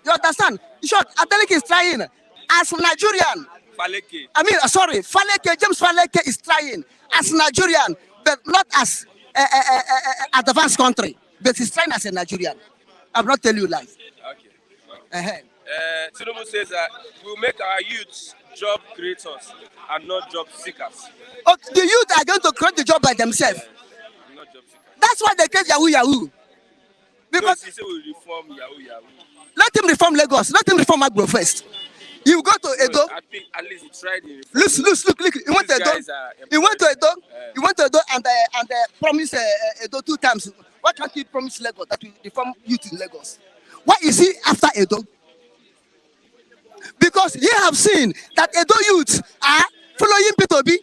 You understand? In short, Adeleke is trying as Nigerian. Faleke, James Faleke is trying as Nigerian, but not as advanced country. But he's trying as a Nigerian. I'm not telling you lies. Okay. Tinubu says that we'll make our youths job creators and not job seekers. Okay, the youth are going to create the job by themselves. Not job seekers. That's why they create Yahoo. Because he said we'll reform Yahoo. Let him reform Lagos. Let him reform Agro first. You go to to Edo. I think at least he tried it. Look. He went to Edo. He went to Edo. He went to Edo and promised Edo 2 times. Why can't he promise Lagos that we reform youth in Lagos? Why is he after Edo? Because he have seen that Edo youths are following P2B.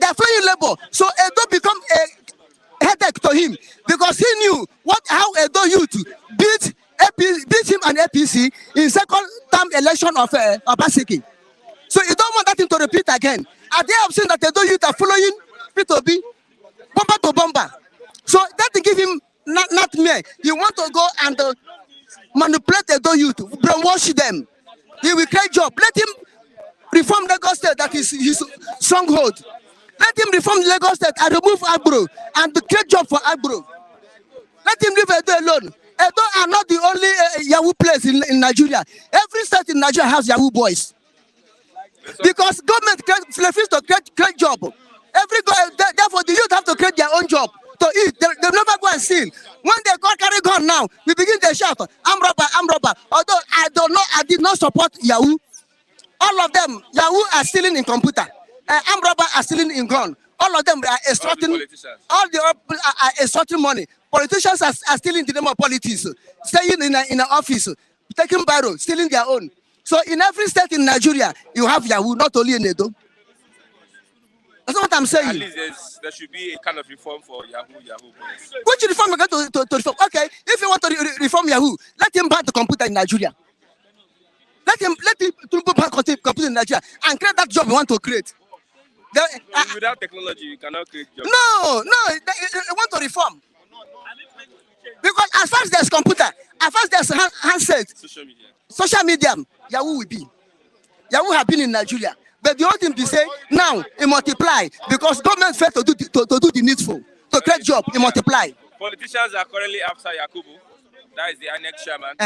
They are following Labour. So Edo become a headache to him because he knew how Edo youth beat him and APC in second term election of Obaseki. So you don't want that thing to repeat again. And they have seen that Edo youth are following P2B, bomber to bomber. So that will give him nightmare. He want to go and manipulate Edo youth, brainwash them. He will create job. Let him reform Lagos State, that is his stronghold. Let him reform Lagos State and remove Agro and create job for Agro. Let him leave Edo alone. Edo are not the only Yahoo place in Nigeria. Every state in Nigeria has Yahoo boys. Because government refuse to create job. Therefore, the youth have to create their own job to eat. They never go and steal. When they go carry gun now, we begin to shout, "I'm robber." Although I did not support Yahoo. All of them, Yahoo are stealing in computer. Armed robber are stealing in gun. All of them are extorting. All the are extorting money. Politicians are stealing the name of politics, staying in an office, taking barrel, stealing their own. So in every state in Nigeria, you have Yahoo, not only in Edo. That's what I'm saying. At least there should be a kind of reform for Yahoo boys. Which reform are going to reform? Okay, if you want to reform Yahoo, let him ban the computer in Nigeria. Let him ban computer in Nigeria and create that job you want to create. Without technology, you cannot create jobs. No, they want to reform. Because as far as there's computer, as far as there's handset, social media, Yahoo will be. Yahoo have been in Nigeria. But the only thing they say, now it multiply because government failed to do the needful. To create job, it multiply. Politicians are currently after Yakubu. That is the INEC chairman.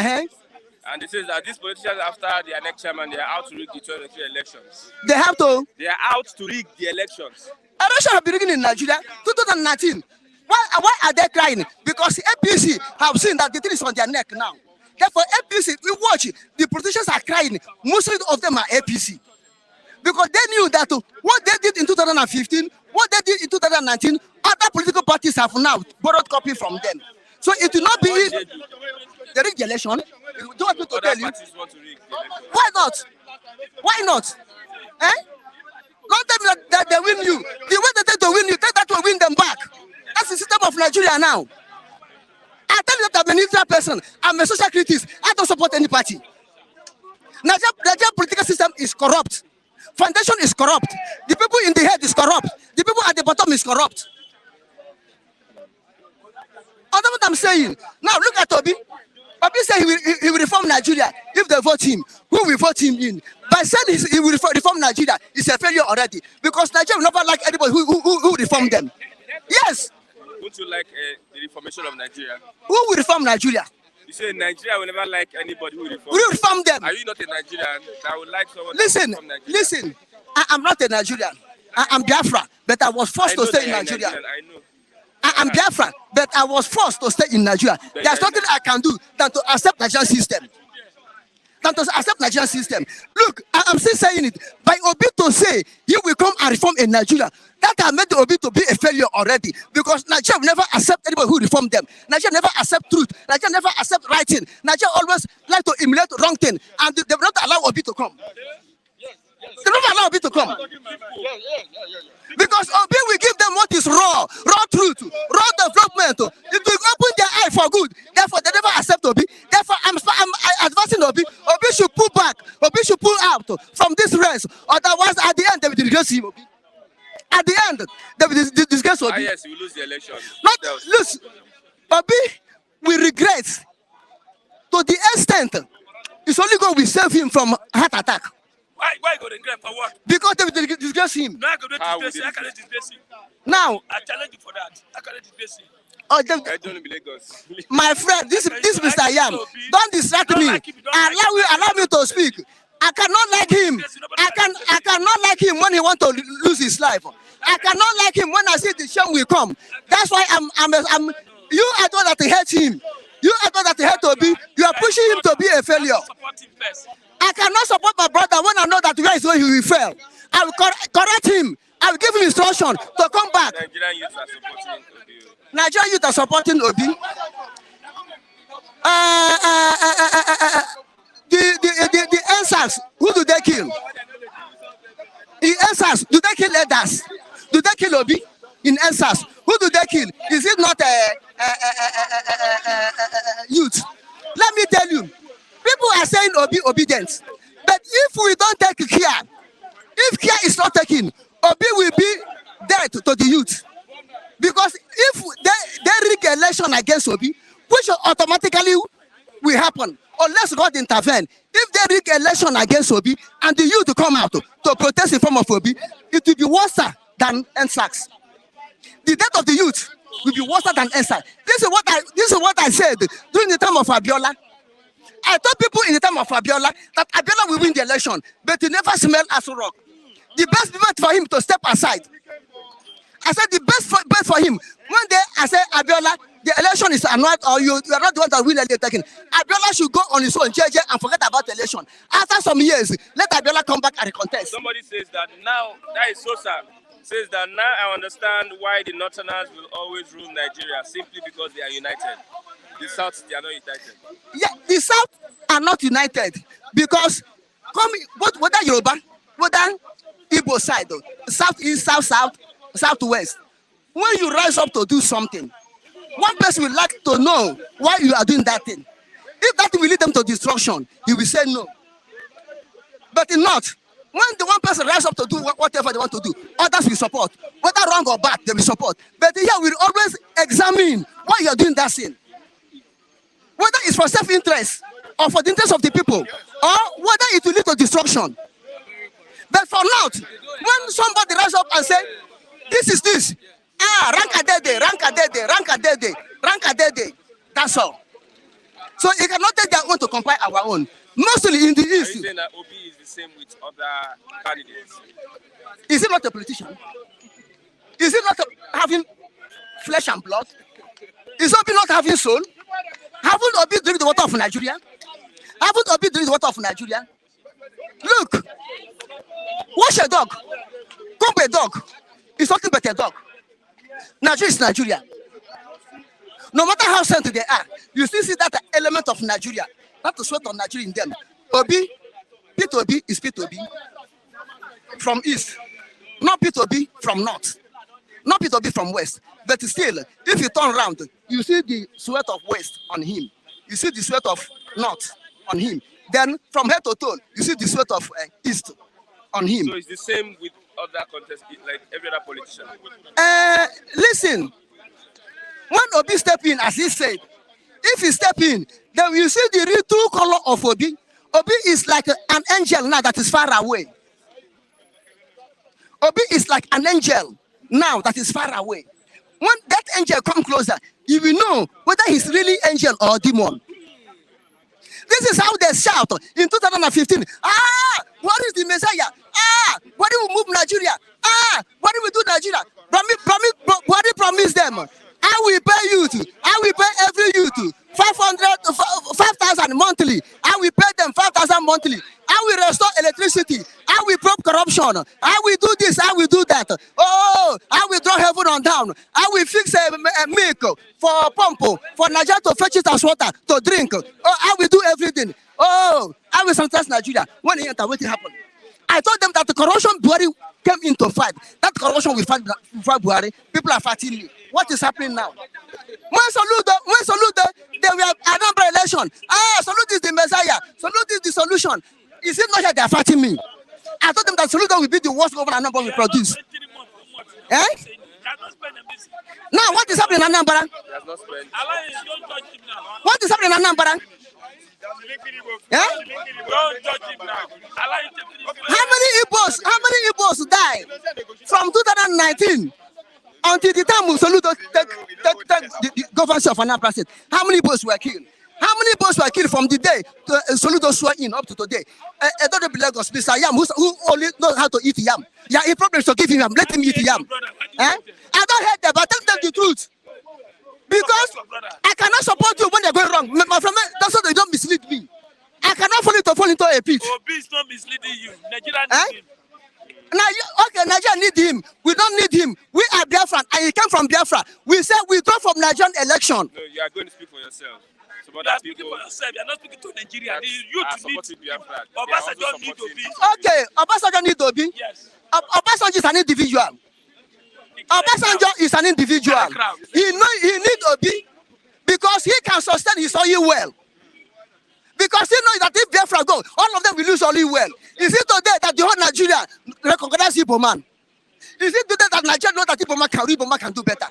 And it says that these politicians after the INEC chairman, they are out to rig the 2023 elections. They have to. They are out to rig the elections. Elections have been rigged in Nigeria 2019. Why are they crying? Because APC have seen that the thing is on their neck now. Therefore, APC, we watch, the politicians are crying. Most of them are APC. Because they knew that what they did in 2015, what they did in 2019, other political parties have now borrowed copy from them. So it will not be they rig the election. Do you want me to tell you? Why not? Why not? Not them that they win you. The way they take to win you, take that to win them back. That's the system of Nigeria now. I tell you that I'm a neutral person. I'm a social critic. I don't support any party. Nigeria political system is corrupt. Foundation is corrupt. The people in the head is corrupt. The people at the bottom is corrupt. That's what I'm saying. Now look at Obi. Obi said he will reform Nigeria if they vote him. Who will vote him in? By saying he will reform Nigeria, it's a failure already. Because Nigeria will never like anybody who reform them. Yes. Would you like the reformation of Nigeria? Who will reform Nigeria? You say Nigeria will never like anybody who will reform. We will reform them. Are you not a Nigerian that would like someone to reform Nigeria? Listen. I'm not a Nigerian. I'm Biafra, but I was forced to stay in Nigeria. I know. I'm Biafra, but I was forced to stay in Nigeria. There's nothing I can do than to accept Nigerian system. Look, I'm still saying it. By Obi to say he will come and reform in Nigeria, that has made Obi to be a failure already. Because Nigeria will never accept anybody who reform them. Nigeria never accept truth. Nigeria never accept right thing. Nigeria always like to emulate wrong thing, and they will not allow Obi to come. They will not allow Obi to come. Because Obi will give them what is raw truth, raw development. It will open their eye for good. Therefore, they never accept Obi. Therefore, I'm advancing Obi. Obi should pull back. Obi should pull out from this race. Otherwise, at the end, they will disgrace him. Obi. At the end, they will disgrace Obi. Yes, we lose the election. Not lose. Obi will regret to the extent it's only God will save him from heart attack. Why go to regret for what? Because they will disgrace him. No, I go to disgrace him. I can't disgrace him. Now, I challenge you for that. I can't disgrace him. Oh, I don't be Lagos. My friend, this Mr. Yam, don't distract me. Allow me to speak. I cannot like him. I cannot like him when he want to lose his life. I cannot like him when I see the shame will come. That's why I'm you are the one that hate him. You are the one that hate to be. You are pushing him to be a failure. I cannot support my brother when I know that he will fail. I will correct him. I will give him instruction to come back. Nigerian youths are supporting Obi. Nigerian youth are supporting Obi. The answers, who do they kill? In answers, do they kill elders? Do they kill Obi? In answers, who do they kill? Is it not youth? Let me tell you, people are saying Obi obedient, but if we don't take care, if care is not taken, Obi will be dead to the youth. Because if they rig election against Obi, which automatically will happen unless God intervene. If they rig election against Obi and the youth come out to protest in front of Obi, it will be worse than NSACs. The death of the youth will be worse than NSAC. This is what I said during the time of Abiola. I told people in the time of Abiola that Abiola will win the election, but he never smelled as rock. The best bet for him to step aside. I said the best bet for him. One day I said, Abiola, the election is annulled, or you are not the one that win the election. Abiola should go on his own, JJ, and forget about the election. After some years, let Abiola come back and contest. Somebody says that now, that is so sad, says that now I understand why the Northerners will always rule Nigeria, simply because they are united. The South, they are not united. Yeah, the South are not united because whether Yoruba, whether Igbo side, South East, South South, Southwest, when you rise up to do something, one person will like to know why you are doing that thing. If that will lead them to destruction, he will say no. But if not, when the one person rises up to do whatever they want to do, others will support. Whether wrong or bad, they will support. But here we'll always examine why you are doing that thing. Whether it's for self-interest or for the interest of the people, or whether it will lead to destruction. But for not, when somebody rises up and say, this is this, Rankadede, Rankadede, Rankadede, Rankadede, that's all. So it cannot take their own to compile our own. Mostly in the East. Are you saying that Obi is the same with other candidates? Is he not a politician? Is he not having flesh and blood? Is Obi not having soul? Haven't Obi drink the water of Nigeria? Haven't Obi drink the water of Nigeria? Look, wash a dog, comb a dog. It's nothing but a dog. Nigeria is Nigeria. No matter how sent they are, you still see that element of Nigeria. That is sweat of Nigeria in them. Obi, Pete Obi is Pete Obi from East, not Pete Obi from North, not Pete Obi from West. But still, if you turn around, you see the sweat of West on him. You see the sweat of North on him. Then from head to toe, you see the sweat of East on him. So it's the same with other contestants, like every other politician. Listen, when Obi step in, as he said, if he step in, then you see the real true color of Obi. Obi is like an angel now that is far away. Obi is like an angel now that is far away. When that angel come closer, you will know whether he's really angel or demon. This is how they shout in 2015. What is the Messiah? What do we move Nigeria? What do we do Nigeria? What do you promise them? I will pay youth. I will pay every youth 5,000 monthly. I will pay them 5,000 monthly. I will restore electricity. I will prop corruption. I will do this. I will do that. Oh, I will draw heaven on down. I will fix a milk for pump for Nigeria to fetch it as water to drink. Oh, I will do everything. Oh, I will sanitize Nigeria. When he entered, what happened? I told them that the corruption Buhari came into fight. That corruption will fight Buhari. People are fighting. What is happening now? When Soludo, they were Anambra election. Soludo is the Messiah. Soludo is the solution. Is it not that they are fighting me? I told them that Soludo will be the worst governor Anambra will produce. Eh? Now, what is happening in Anambra? What is happening in Anambra? Yeah? How many Igbos died from 2019 until the time Soludo take the governance of Anambra State? How many Igbos were killed? How many Igbos were killed from the day Soludo swore in up to today? I don't believe Mr. Yam, who only knows how to eat yam. Yeah, he probably should give him yam. Let him eat yam. Eh? I don't hate them, but tell them the truth. Because I cannot support you when they're going wrong. My friend, that's why they don't mislead me. I cannot fall into a pit. Obi is not misleading you. Nigeria Eh? needs him. Now, okay, Nigeria need him. We don't need him. We are Biafran, and he came from Biafra. We said we draw from Nigerian election. No, you are going to speak for yourself. Some You other are speaking people for yourself. You are not speaking to Nigeria. The youth are need supporting Biafra. They are Obasanjo also need supporting- Obi. Okay, Obasanjo need Obi. Yes. Obasanjo is an individual. Obasanjo is an individual. He need Obi because he can sustain his oil well. Because he knows that if Biafra go, all of them will lose oil well. Is it today that the whole Nigeria recognize Igbo man? Is it today that Nigeria knows that Igbo man can do better?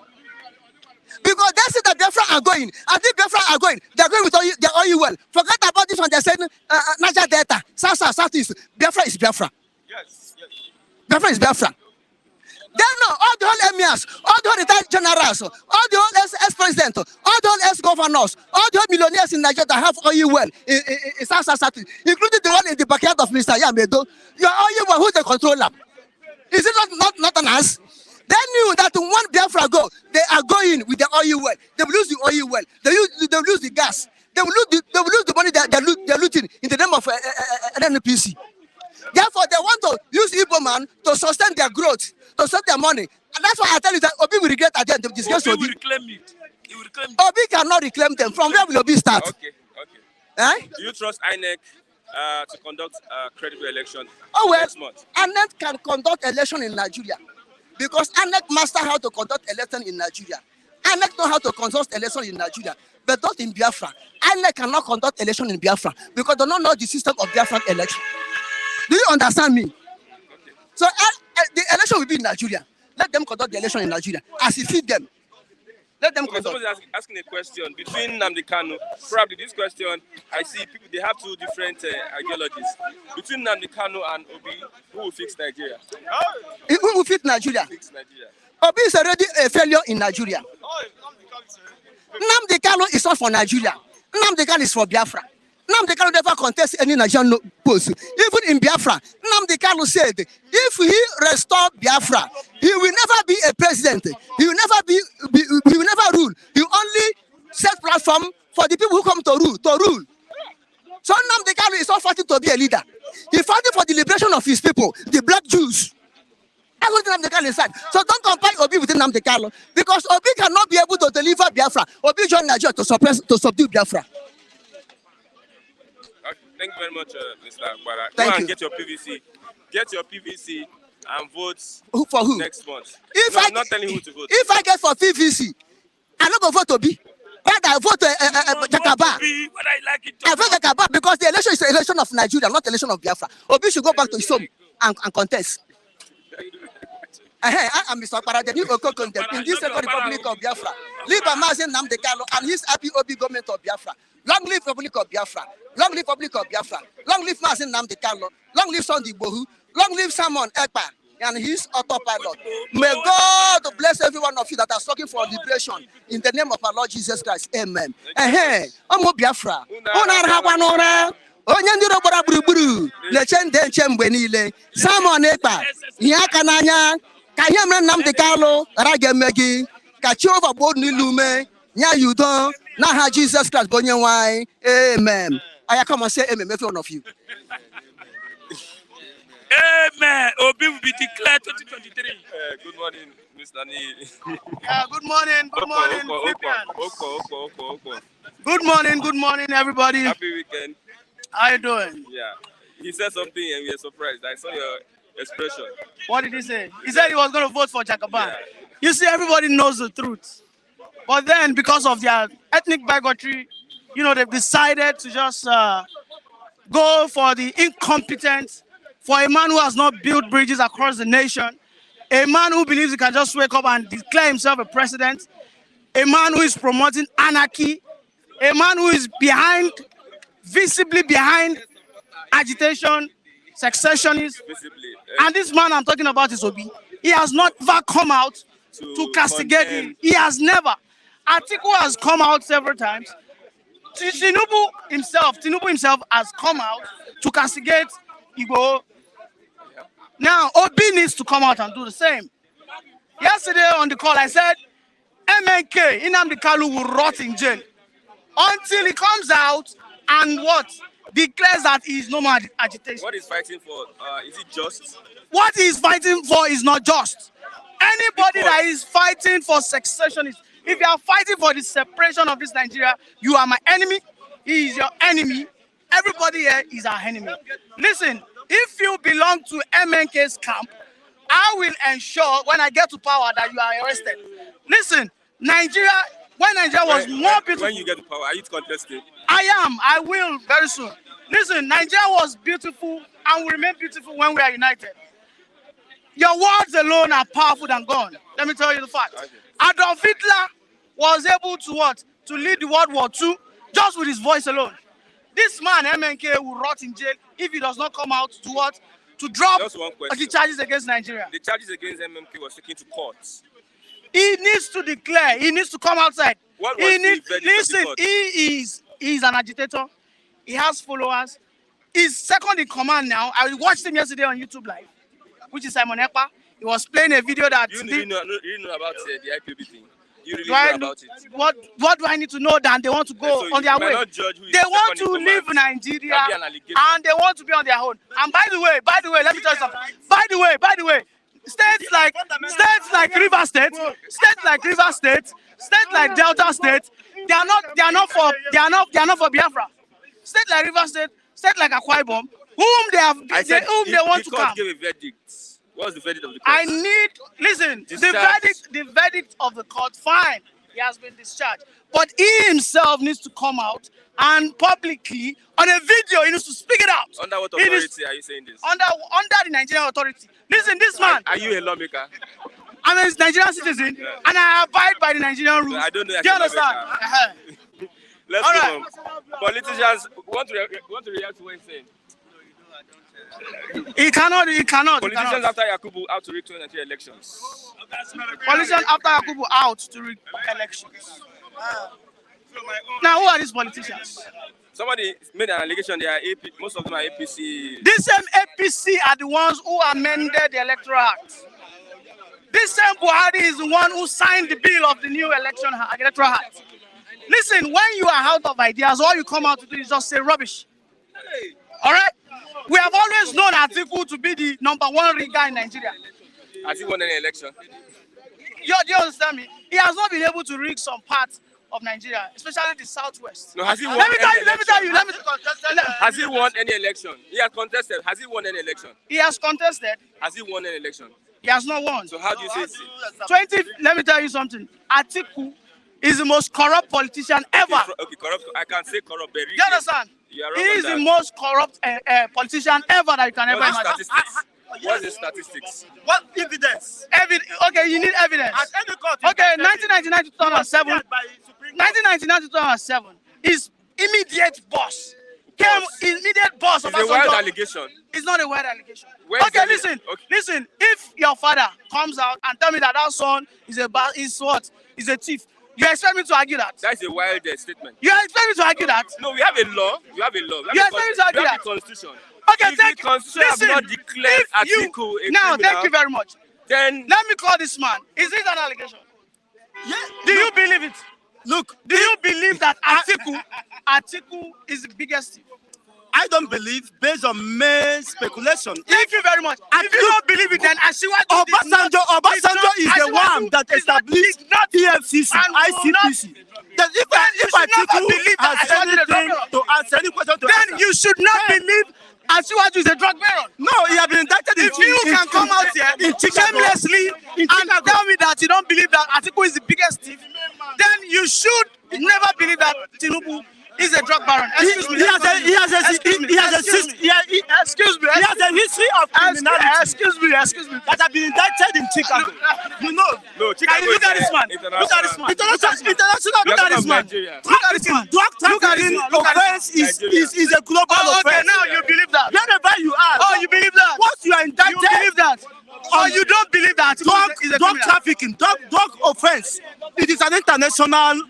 Because they see that Biafra are going. And if Biafra are going, they're going with their oil well. Forget about this one. They're saying Niger Delta, Southeast. Biafra is Biafra. Yes. Biafra is Biafra. Then no, all the whole emirs, all the whole retired generals, all the whole ex-president, all the whole ex-governors, all the whole millionaires in Nigeria that have oil well in South, including the one in the backyard of Mr. Yamedo. Your oil well, who they control them? Is it not an us? They knew that when Biafra go, they are going with the oil well. They will lose the oil well. They will lose the gas. They will lose the money they're looting in the name of NNPC. Therefore, they want to use Igbo man to sustain their growth, to sustain their money. And that's why I tell you that Obi will regret at the end of this case. Obi will reclaim it. He will reclaim it. Obi cannot reclaim them. From where will Obi start? Okay. Eh? Do you trust INEC to conduct a credible election Oh, well, next month? INEC can conduct election in Nigeria because INEC master how to conduct election in Nigeria. INEC know how to conduct election in Nigeria, but not in Biafra. INEC cannot conduct election in Biafra because they don't know the system of Biafran election. Do you understand me? So the election will be in Nigeria. Let them conduct the election in Nigeria as it fit them. Let them Okay, conduct. someone is asking a question between Nnamdi Kanu. Probably this question, I see people, they have two different ideologies. Between Nnamdi Kanu and Obi, who will fix Nigeria? Who will fit Nigeria? Fix Nigeria. Obi is already a failure in Nigeria. Nnamdi Kanu is not for Nigeria. Nnamdi Kanu is for Biafra. Nnamdi Kanu never contest any Nigerian post. Even in Biafra, Nnamdi Kanu said, if he restore Biafra, he will never be a president. He will never rule. He will only set platform for the people who come to rule. So Nnamdi Kanu is not fighting to be a leader. He's fighting for the liberation of his people, the black Jews. That's what Nnamdi Kanu is saying. So don't compare Obi with Nnamdi Kanu because Obi cannot be able to deliver Biafra. Obi joined Nigeria to subdue Biafra. Thank you very much, Mr. Agbara. Thank Go and you. get your PVC. Get your PVC and vote For who? next month. If No, I I'm not telling you who to vote. If I get for PVC, I don't go vote Obi. But I vote Jakaba. Obi, whether I like it or I vote not. Jakaba because the election is the election of Nigeria, not the election of Biafra. Obi should go back to his home and contest. I am Mr. Agbara, the new Okokon in this second Republic of Biafra. Live Amazing Nnamdi Kanu and his happy Obi government of Biafra. Long live Republic of Biafra. Long live Republic of Biafra. Long live Mazin Nnamdi Kanu. Long live Sunday Igbohu. Long live Simon Ekpa and his autopilot. May God bless every one of you that are looking for liberation in the name of our Lord Jesus Christ. Amen. Omo Biafra. Onye ndị rogbara gburugburu na-eche nche mgbe niile. Simon Ekpa, ihe aka n'anya ka ihe mere Nnamdi Kanu ghara ga-eme gị ka Jehova gboo n'ilu ume nye ya udo n'aha Jesus Christ bụ onye nwe anyị. Amen. I come and say amen, every one of you. Amen. Obi will be declared 2023. Good morning, Mr. Ni. Yeah, good morning, good morning, everybody. Happy weekend. How you doing? Yeah. He said something and we are surprised. I saw your expression. What did he say? He said he was going to vote for Jakaban. Yeah. You see, everybody knows the truth. But then, because of their ethnic bigotry, they've decided to just go for the incompetent, for a man who has not built bridges across the nation, a man who believes he can just wake up and declare himself a president, a man who is promoting anarchy, a man who is visibly behind agitation, secessionists. Visibly. And this man I'm talking about is Obi. He has not ever come out to castigate him. He has never. Atiku has come out several times. Tinubu himself has come out to castigate Igbo. Now, Obi needs to come out and do the same. Yesterday on the call, I said, MNK, Nnamdi Kanu will rot in jail until he comes out and what? declares that he is no more agitation. What he's fighting for, is it just? What he is fighting for is not just. Anybody that is fighting for secession, if you are fighting for the separation of this Nigeria, you are my enemy. He is your enemy. Everybody here is our enemy. Listen, if you belong to MNK's camp, I will ensure when I get to power that you are arrested. Listen, Nigeria, when Nigeria was more beautiful. When you get to power, are you contesting? I will very soon. Listen, Nigeria was beautiful and will remain beautiful when we are united. Your words alone are powerful than God. Let me tell you the fact. Okay. Adolf Hitler was able to what? To lead the World War II just with his voice alone. This man, MNK, will rot in jail if he does not come out to what? To drop the charges against Nigeria. The charges against MNK was taken to court. He needs to declare. He needs to come outside. What was listen, he is an agitator. He has followers. He's second in command now. I watched him yesterday on YouTube Live, which is Simon Ekpa. He was playing a video that... You really know about the IPOB thing? You really know about it? What do I need to know that they want to go on their way? They want to leave Nigeria and they want to be on their own. And by the way, let me tell you something. By the way, states like River State, states like Delta State, they are not for Biafra. States like River State, states like Akwa Ibom, whom they want to come. Give a verdict. What's the verdict of the court? The verdict of the court, fine, he has been discharged. But he himself needs to come out and publicly, on a video, he needs to speak it out. Under what authority are you saying this? Under the Nigerian authority. Listen, this man... Are you a lawmaker? I'm a Nigerian citizen, and I abide by the Nigerian rules. I don't know. Do you understand? Let's go on. Politicians want to react to what he's saying. He cannot. Politicians after Yakubu out to rig 2023 elections. Politicians after Yakubu out to rig elections. Now, who are these politicians? Somebody made an allegation they are AP, most of them are APC. These same APC are the ones who amended the Electoral Act. This same Buhari is the one who signed the bill of the new Electoral Act. Listen, when you are out of ideas, all you come out to do is just say rubbish. All right? We have always known Atiku to be the #1 rigger in Nigeria. Has he won any election? Do you understand me? He has not been able to rig some parts of Nigeria, especially the southwest. No, has he won Let me tell you. Has he won any election? He has contested. Has he won any election? He has contested. Has he won any election? He has not won. So how do you say it? Let me tell you something. Atiku is the most corrupt politician ever. Okay, corrupt. I can say corrupt. You understand? He is the most corrupt politician ever that you can ever imagine. What's the statistics? What evidence? Okay, you need evidence. Okay, 1999 to 2007. 1999 to 2007. His immediate boss. Immediate boss of It's a wild allegation. It's not a wild allegation. Okay, listen. If your father comes out and tell me that son is a thief, you expect me to argue that? That's a wild statement. You expect me to argue that? No, we have a law. You expect me to argue that? Constitution. Okay, thank you. Listen, have not declared Atiku a now, criminal, thank you very much. Then let me call this man. Is it an allegation? Yes. Do you believe it? Look, do you believe that Atiku is the biggest thief? I don't believe, based on mere speculation. Thank you very much. If you don't believe it, then Obasanjo is the one that established EFCC, ICPC. That if Atiku has anything to answer any question to then you should not believe Asiwaju is a drug baron. No, he has been indicted in If you can come out here shamelessly and tell me that you don't believe that Atiku is the biggest thief, then you should never believe that Tinubu is a drug baron. Excuse me. He has a history of criminality. Excuse me. That have been indicted in Chicago. You know. No, Chicago. Look at this man. Look at this man. Drug trafficking offense is a global offense. Okay, now you believe that. Whenever you are. Oh, you believe that. Once you are indicted. You believe that. Or you don't believe that. Drug trafficking, drug offense. It is an international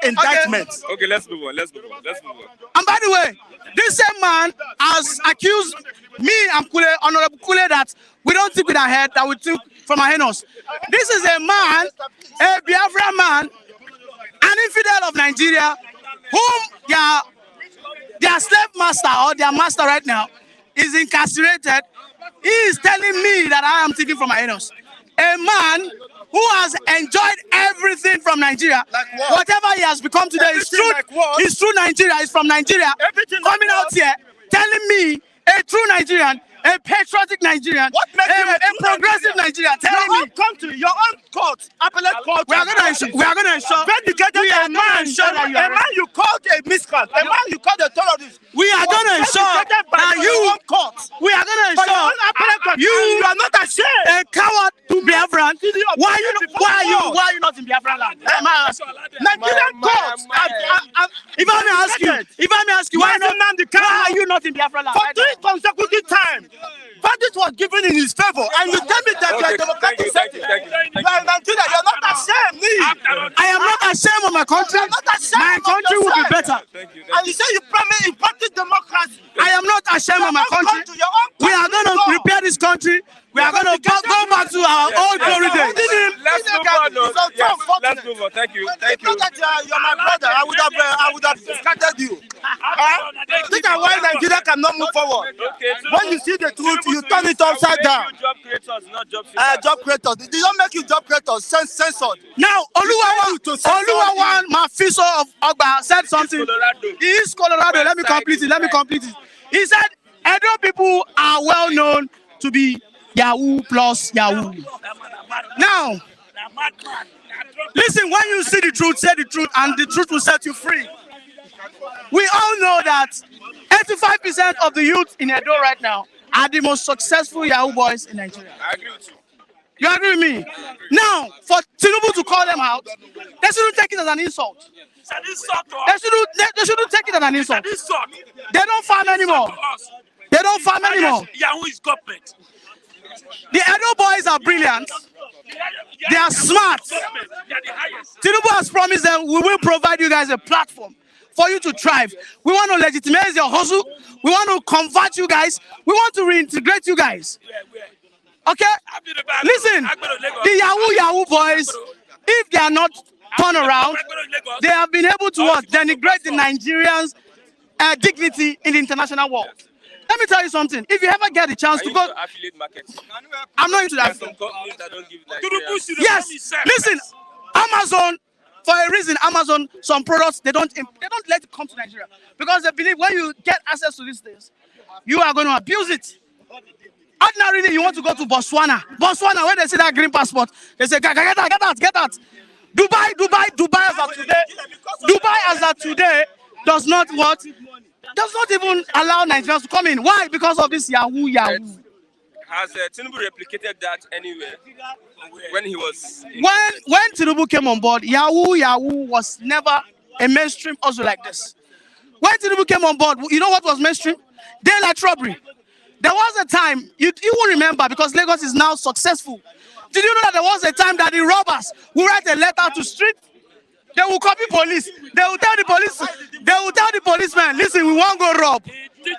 indictment. Okay, let's move on. And by the way, this same man has accused me and Honorable Kule that we don't think with our head, that we think from our hands. This is a man, a Biafra man, an infidel of Nigeria, whom their slave master or their master right now is incarcerated. He is telling me that I am taking from my anus. A man who has enjoyed everything from Nigeria, Like what? whatever he has become today is Everything true. like what? It's true Nigeria. It's from Nigeria. Everything like Coming what? out here telling me, a true Nigerian, a patriotic Nigerian, What makes you a a true progressive Nigerian, telling Your me own country, your own court, appellate court. we are going to ensure. Vindicated a man, a man you called a miscreant, a man you called a terrorist. We are going to ensure Vindicated by that your you. own court. We are going to By your ensure own appellate court. you You are not ashamed. a coward to Biafran. Why are you not in Biafran land? Nigerian courts. If I may ask you, why are you not in Biafran land? For right 3 now? consecutive times, verdict was given in his favor, and you tell me that you are democratic. Thank you. You are in Nigeria. You are not ashamed. I am not ashamed of my country. You are not ashamed My of country will be yourself. better. Thank you. And you say you promise you practice democracy. I am not ashamed of my country. Your own We are going to country. repair this country. We are going to go back to our old glory days. Let's move on. Yes, let's move on. Thank you. It's not that you're my brother. I would have scattered you. Think of why Nigeria cannot move forward. Okay. When you see the truth, you turn it upside down. Job creators, not job seekers. Job creators. They don't make you job creators. Censored. Now, Oluwawan Mafiso of Ogba said something. Colorado. He is Colorado. Let me complete it. He said, Edo people are well known to be Yahoo plus Yahoo. Now, listen, when you see the truth, say the truth, and the truth will set you free. We all know that 85% of the youth in Edo right now are the most successful Yahoo boys in Nigeria. I agree with you. You agree with me? Now, for Tinubu to call them out, they shouldn't take it as an insult. They shouldn't take it as an insult. They don't farm anymore. Yahoo is government. The Edo boys are brilliant. They are smart. Tinubu has promised them, we will provide you guys a platform for you to thrive. We want to legitimize your hustle. We want to convert you guys. We want to reintegrate you guys. Okay? Listen, the Yahoo boys, if they are not turned around, they have been able to what? Denigrate the Nigerians' dignity in the international world. Let me tell you something. If you ever get the chance to go, affiliate markets. I'm not into that. Some companies that don't give like Yes, listen, Amazon, for a reason, Amazon, some products, they don't let it come to Nigeria because they believe when you get access to these things, you are going to abuse it. Ordinarily, you want to go to Botswana, when they see that green passport, they say, get out. Dubai as of today does not even allow Nigerians to come in. Why? Because of this Yahoo. Has Tinubu replicated that anywhere when he was? When Tinubu came on board, Yahoo was never a mainstream hustle like this. When Tinubu came on board, you know what was mainstream? Daylight robbery. There was a time, you will remember because Lagos is now successful. Did you know that there was a time that the robbers will write a letter to street? They will copy police. They will tell the policeman, listen, we won't go rob. And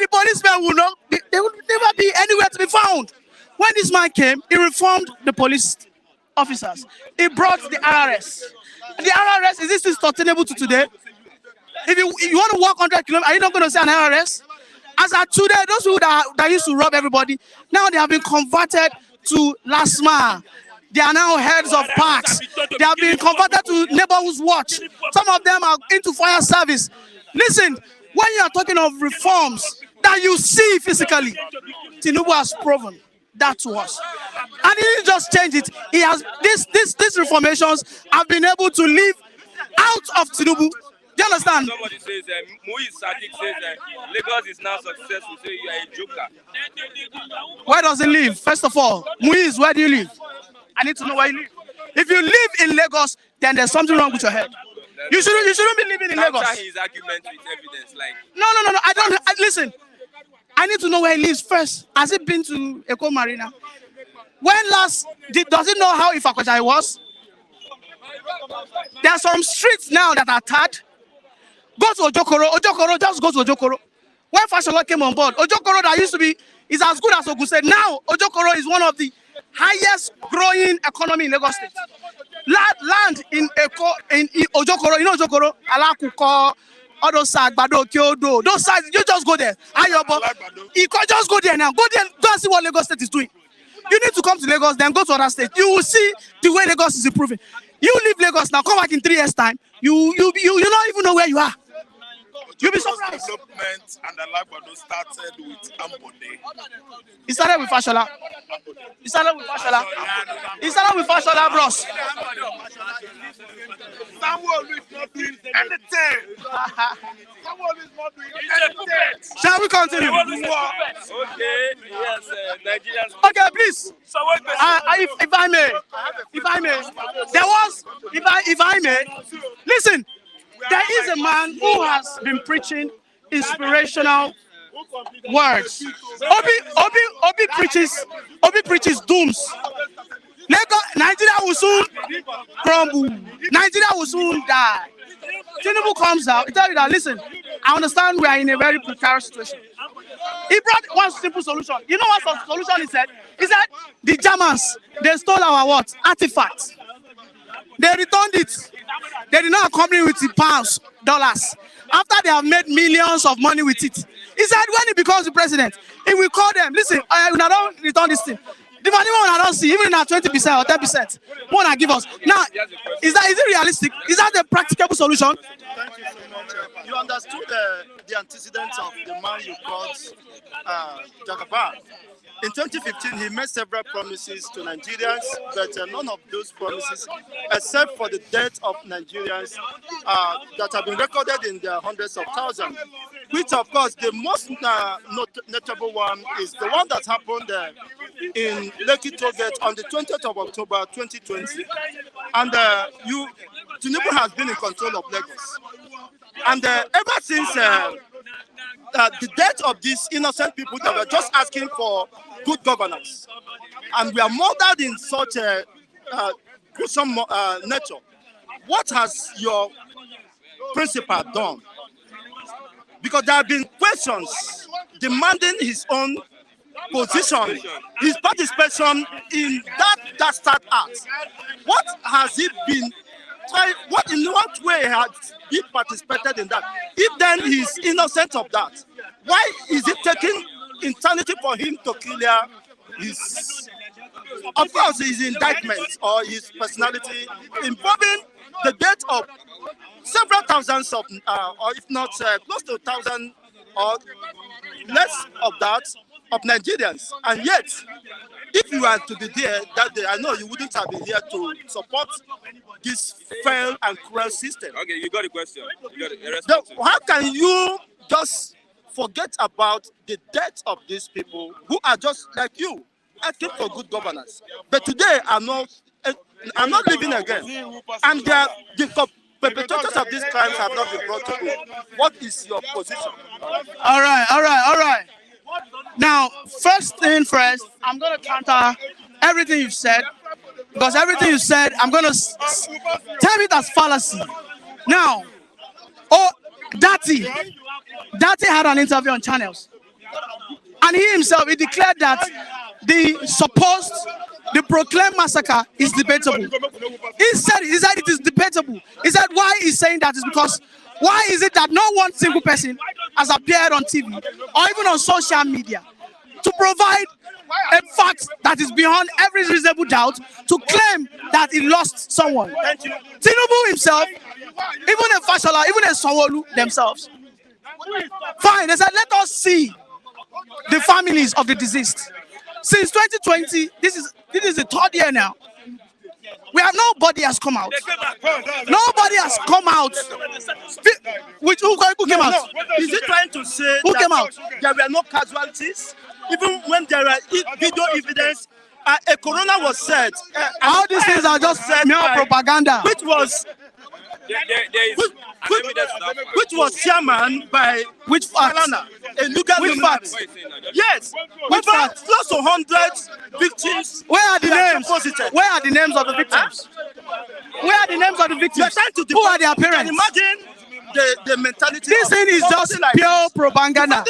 the policeman will not, they will never be anywhere to be found. When this man came, he reformed the police officers. He brought the RRS. The RRS, is this sustainable to today? If you want to walk 100 kilometers, are you not going to say an RRS? As of today, those people that used to rob everybody, now they have been converted to last mile. They are now heads of parks. They have been converted to neighborhood watch. Some of them are into fire service. Listen, when you are talking of reforms that you see physically, Tinubu has proven that to us. And he didn't just change it. He has these reformations have been able to live out of Tinubu. Do you understand? Somebody says, Muiz Sadiq says Lagos is now successful. So you are a joker. Where does he live? First of all, Muiz, where do you live? I need to know where you live. If you live in Lagos, then there's something wrong with your head. You shouldn't be living in Lagos. After his argument with evidence, like No. Listen, I need to know where he lives first. Has he been to Eko Marina? When last does he know how Ifakochai was? There are some streets now that are tarred. Go to Ojokoro, just go to Ojokoro. When Fashola came on board, Ojokoro that used to be is as good as Ogun said. Now Ojokoro is one of the highest growing economy in Lagos State. Land in Ojokoro, you know Ojokoro, Alakuko, all those Agbado, Kyodo, those sides, you just go there. Ayobo, you can just go there now. Go there, go and see what Lagos State is doing. You need to come to Lagos, then go to other states. You will see the way Lagos is improving. You leave Lagos now, come back in 3 years' time. You don't even know where you are. You'll be surprised. Development and the Alagbado started with Ambode. He started with Fashola. He started with Fashola, bros. Someone is not doing anything. Someone is not doing anything. Shall we continue? Okay, yes, Nigerians. Okay, please. If I may, there was, if I may, listen. There is a man who has been preaching inspirational words. Obi preaches dooms. Nigeria will soon crumble. Nigeria will soon die. Tinubu comes out, he tells you that, listen, I understand we are in a very precarious situation. He brought one simple solution. You know what solution he said? He said, the Germans, they stole our what? Artifacts. They returned it. They did not accompany with the pounds, dollars. After they have made millions of money with it. He said when he becomes the president, he will call them, listen, I don't return this thing. The money one I don't see, even at 20% or 10%, one I give us. Now, is it realistic? Is that the practicable solution? Thank you so much. You understood the antecedents of the man you called Jagaban. In 2015, he made several promises to Nigerians, but none of those promises, except for the death of Nigerians that have been recorded in the hundreds of thousands, which, of course, the most notable one is the one that happened in Lekki Tollgate on the 20th of October 2020. And Tinubu has been in control of Lagos. And ever since the death of these innocent people that were just asking for good governance, and we are molded in such a gruesome nature, what has your principal done? Because there have been questions demanding his own position, his participation in that dastard act. What has he been trying? In what way has he participated in that? If then he's innocent of that, why is it taking eternity for him to clear his, of course, his indictment or his personality involving the death of several thousands of, or if not close to 1,000 or less of that, of Nigerians? And yet, if you were to be there that day, I know you wouldn't have been here to support this failed and cruel system. Okay, you got a question. You got a response. How can you just forget about the death of these people who are just like you, asking for good governance? But today, I'm not living again. And the perpetrators of these crimes have not been brought to book. What is your position? All right. Now, first thing first, I'm going to counter everything you've said, because everything you said, I'm going to tell it as fallacy. Now, Dati had an interview on channels, and he himself, he declared that the proclaimed massacre is debatable. He said it is debatable. He said why he's saying that is because why is it that no one single person has appeared on TV or even on social media to provide a fact that is beyond every reasonable doubt to claim that he lost someone? Tinubu himself, even a Fashola, even a Sanwo-Olu themselves. Fine, they said, let us see the families of the deceased. Since 2020, this is the third year now. Nobody has come out. Nobody has come out. Who came out? Is he trying to say who came out? There were no casualties? Even when there are video evidence, a corona was said. All these things are just mere propaganda. Which was which was chairman by which Falana, a legal fact. Yes, which fact? Close to 100 victims. Where are the names? Where are the names of the victims? Where are the names of the victims? Who are their parents? Imagine the mentality. This thing is just like pure propaganda.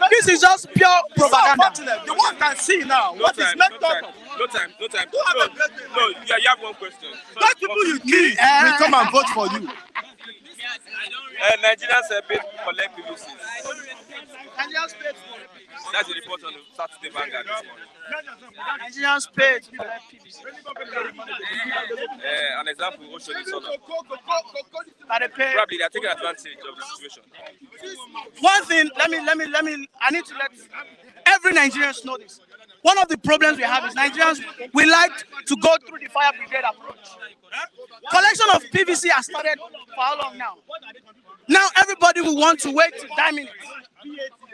This is just pure propaganda. The one can see now what is meant up. No time. No, you have one question. Those people you kill will come and vote for you. Nigerians pay to collect PVC. Nigerians pay. That's the report on the Saturday Vanguard this morning. Nigerians pay to collect PVC. An example, Ocean is on. But they pay. Probably they are taking advantage of the situation. One thing, I need to let every Nigerian know this. One of the problems we have is Nigerians, we like to go through the fire brigade approach. Collection of PVC has started for how long now? Now everybody will want to wait to 9 minutes.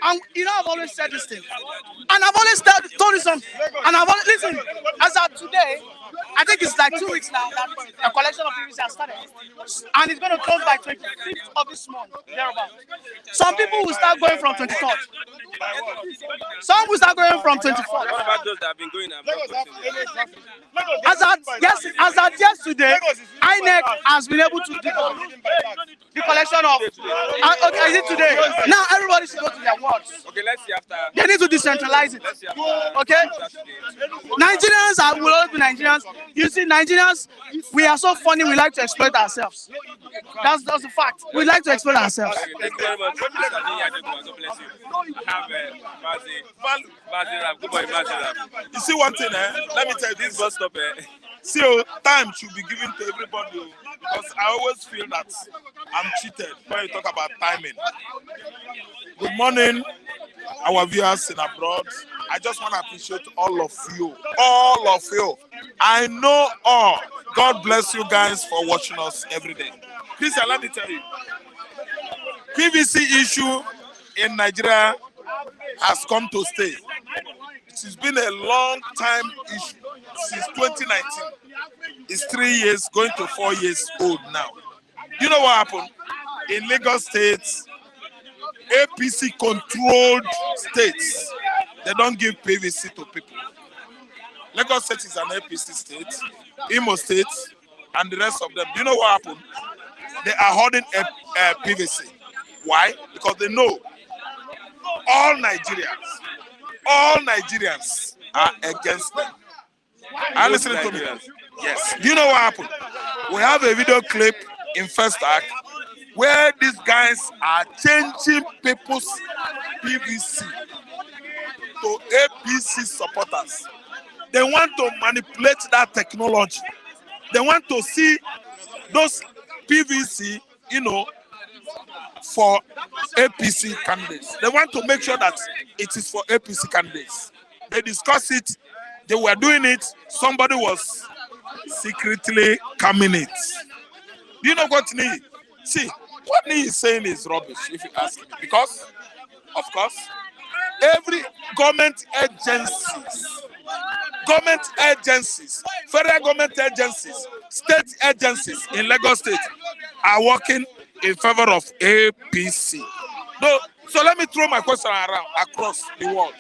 And you know, I've always said this thing. And I've always told you something. And I've always, listen, as of today, I think it's like 2 weeks now that a collection of PVC has started. And it's going to close by 25th of this month, thereabout. Some people will start going from 23rd. Some will start going from 24th. What about those that have been going and As at yesterday, INEC has been able to do the collection of. Okay, is it today? Now everybody should go to their wards. Okay, let's see after. They need to decentralize it. Let's see after. Okay? Nigerians will always be Nigerians. You see, Nigerians, we are so funny, we like to exploit ourselves. That's the fact. We like to exploit ourselves. Okay, thank you very much. Mr. Niyadeku, God bless you. I have Mazi. Good boy, Mazi. You see one thing, let me tell you This this. bus stop, See, time should be given to everybody because I always feel that I'm cheated when you talk about timing. Good morning, our viewers in abroad. I just want to appreciate all of you. All of you. I know all. God bless you guys for watching us every day. Please, let me tell you. PVC issue in Nigeria has come to stay. It has been a long time issue since 2019. It's 3 years, going to 4 years old now. You know what happened? In Lagos State, APC controlled states, they don't give PVC to people. Lagos State is an APC state, Imo State, and the rest of them. Do you know what happened? They are holding a PVC. Why? Because they know all Nigerians are against them. Are you listening to me? Yes. Do you know what happened? We have a video clip in First Act where these guys are changing people's PVC to APC supporters. They want to manipulate that technology. They want to see those PVC, for APC candidates. They want to make sure that it is for APC candidates. They discuss it. They were doing it. Somebody was secretly coming it. Do you know what Ni? See, what Ni is saying is rubbish, if you ask me. Because, of course, every government agencies, federal government agencies, state agencies in Lagos State are working in favor of APC. So let me throw my question around across the world.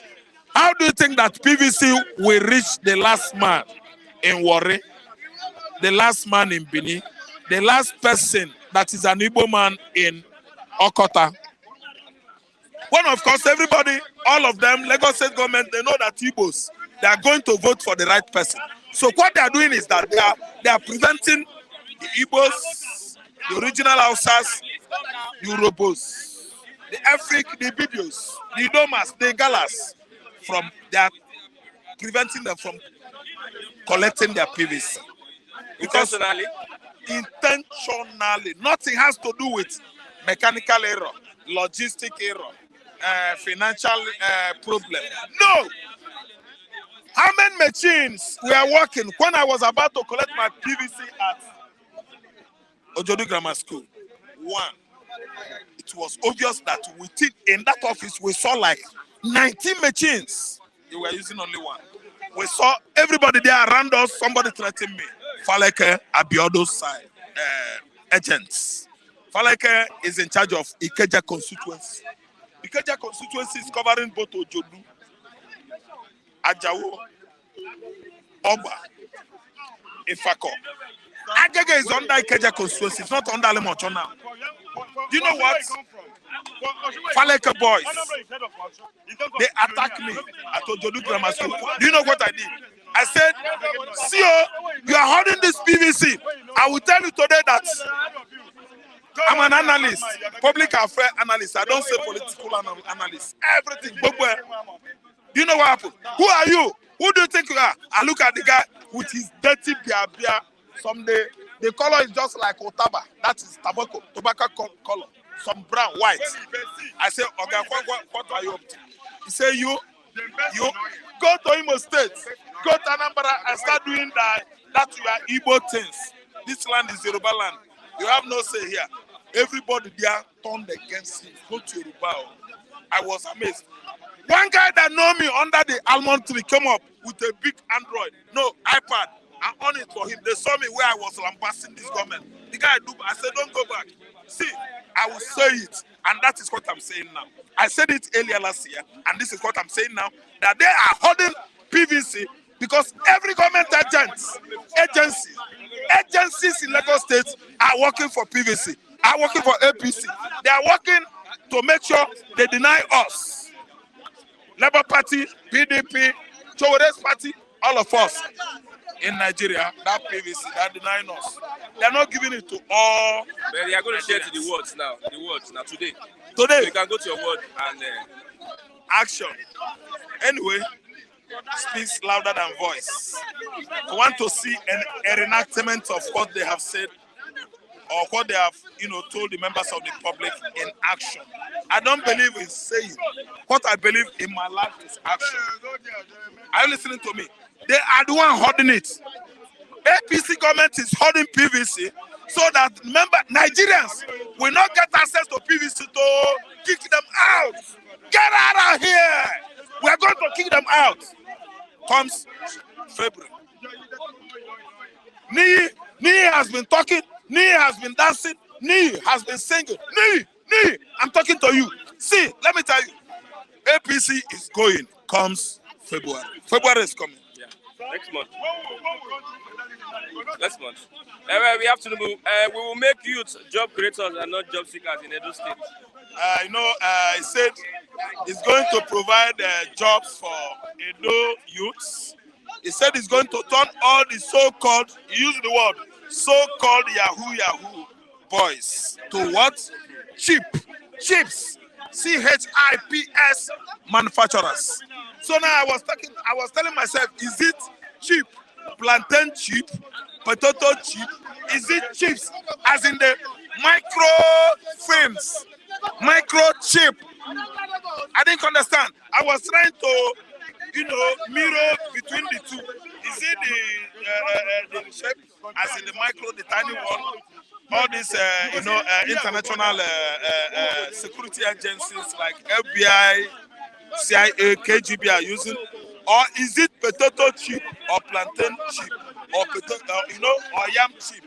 How do you think that PVC will reach the last man in Warri, the last man in Benin, the last person that is an Igbo man in Okota? When, of course, everybody, all of them, Lagos State government, they know that Igbos, they are going to vote for the right person. So what they are doing is that they are preventing the Igbos, the original Hausas, the Urobos, the Afrik, the Bibios, the Domas, the Galas, they are preventing them from collecting their PVC. Because intentionally, nothing has to do with mechanical error, logistic error, financial problem. No! How many machines were working when I was about to collect my PVC at Ojodu Grammar School? One. It was obvious that in that office we saw like 19 machines. They were using only one. We saw everybody there around us, somebody threatened me. Faleke Abiodo's side, agents. Faleke is in charge of Ikeja constituency. Ikeja constituency is covering both Ojodu, Ajawo, Oba, Ifako. Agege is under Ikeja constituency. It's not under Alimocho now. Do you know what? Faleke boys, they attacked me at Ojodu Grammar School. Do you know what I did? I said, CEO, you are holding this PVC. I will tell you today that I'm an analyst, public affairs analyst. I don't say political analyst. Everything. Do you know what happened? Who are you? Who do you think you are? I look at the guy with his dirty beer. Someday, the color is just like Otaba. That is tobacco color. Some brown, white. I say, okay, what are you up to? He say, you go to Imo State, go to Anambra and start doing that you are Igbo things. This land is Yoruba land. You have no say here. Everybody there turned against him. Go to Yoruba. I was amazed. One guy that know me under the almond tree came up with a big Android, iPad, and on it for him. They saw me where I was lambasting this government. The guy I said, don't go back. See, I will say it, and that is what I'm saying now. I said it earlier last year, and this is what I'm saying now, that they are holding PVC because every government agencies in Lagos State are working for PVC, are working for APC. They are working to make sure they deny us. Labour Party, PDP, Chowore's party, all of us in Nigeria, that PVC, that denying us. They are not giving it to all. But they are going to share to the words now. Today. Today. So you can go to your word and action. Anyway, speaks louder than voice. I want to see a reenactment of what they have said or what they have, told the members of the public in action. I don't believe in saying. What I believe in my life is action. Are you listening to me? They are the one holding it. APC government is holding PVC so that, remember, Nigerians will not get access to PVC to kick them out. Get out of here! We are going to kick them out. Comes February. Nii has been talking. Nii has been dancing. Nii has been singing. Nii, I'm talking to you. See, let me tell you. APC is going. Comes February. February is coming. Yeah. Next month. We have to move. We will make youth job creators and not job seekers in Edo State. He said he's going to provide jobs for Edo youths. He said he's going to turn all the so-called, he used the word, so-called Yahoo boys to what? Chips. CHIPS manufacturers. So now I was telling myself, is it cheap? Plantain cheap? Potato cheap? Is it chips? As in the microfilms, microchip. I didn't understand. I was trying to, mirror between the two. Is it the shape, as in the micro, the tiny one? All these, international security agencies like FBI, CIA, KGB are using, or is it potato chip or plantain chip or or yam chip?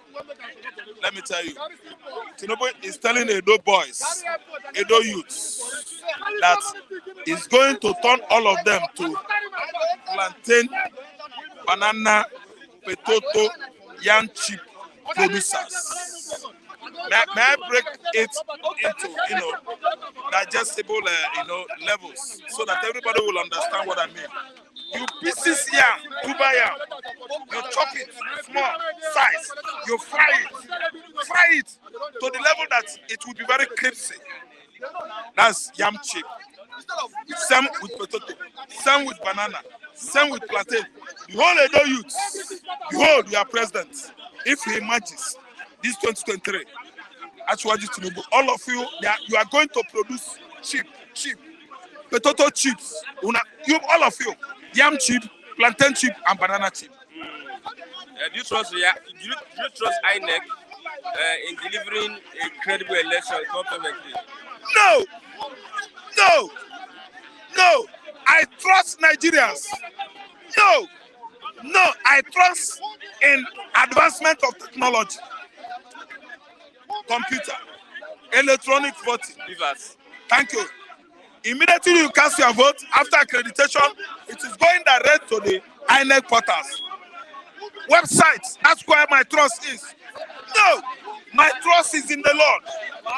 Let me tell you, Tinubu is telling Edo boys, Edo youths, that he's going to turn all of them to plantain, banana, potato, yam chip producers. May I break it into digestible levels so that everybody will understand what I mean. You pieces yam, tuba yam, you chop it small size, you fry it to the level that it will be very crispy. That's yam chip. Same with potato, same with banana, same with plantain. The whole Edo youths, behold, your president, if he emerges this 2023, actually, all of you, you are going to produce cheap potato chips. All of you, yam chip, plantain chip, and banana chip. Do you trust INEC in delivering a credible election confidently? No. I trust Nigerians. No. I trust in advancement of technology, computer, electronic voting. Thank you. Immediately you cast your vote after accreditation, it is going direct to the INEC portals. Websites, that's where my trust is. No, my trust is in the Lord.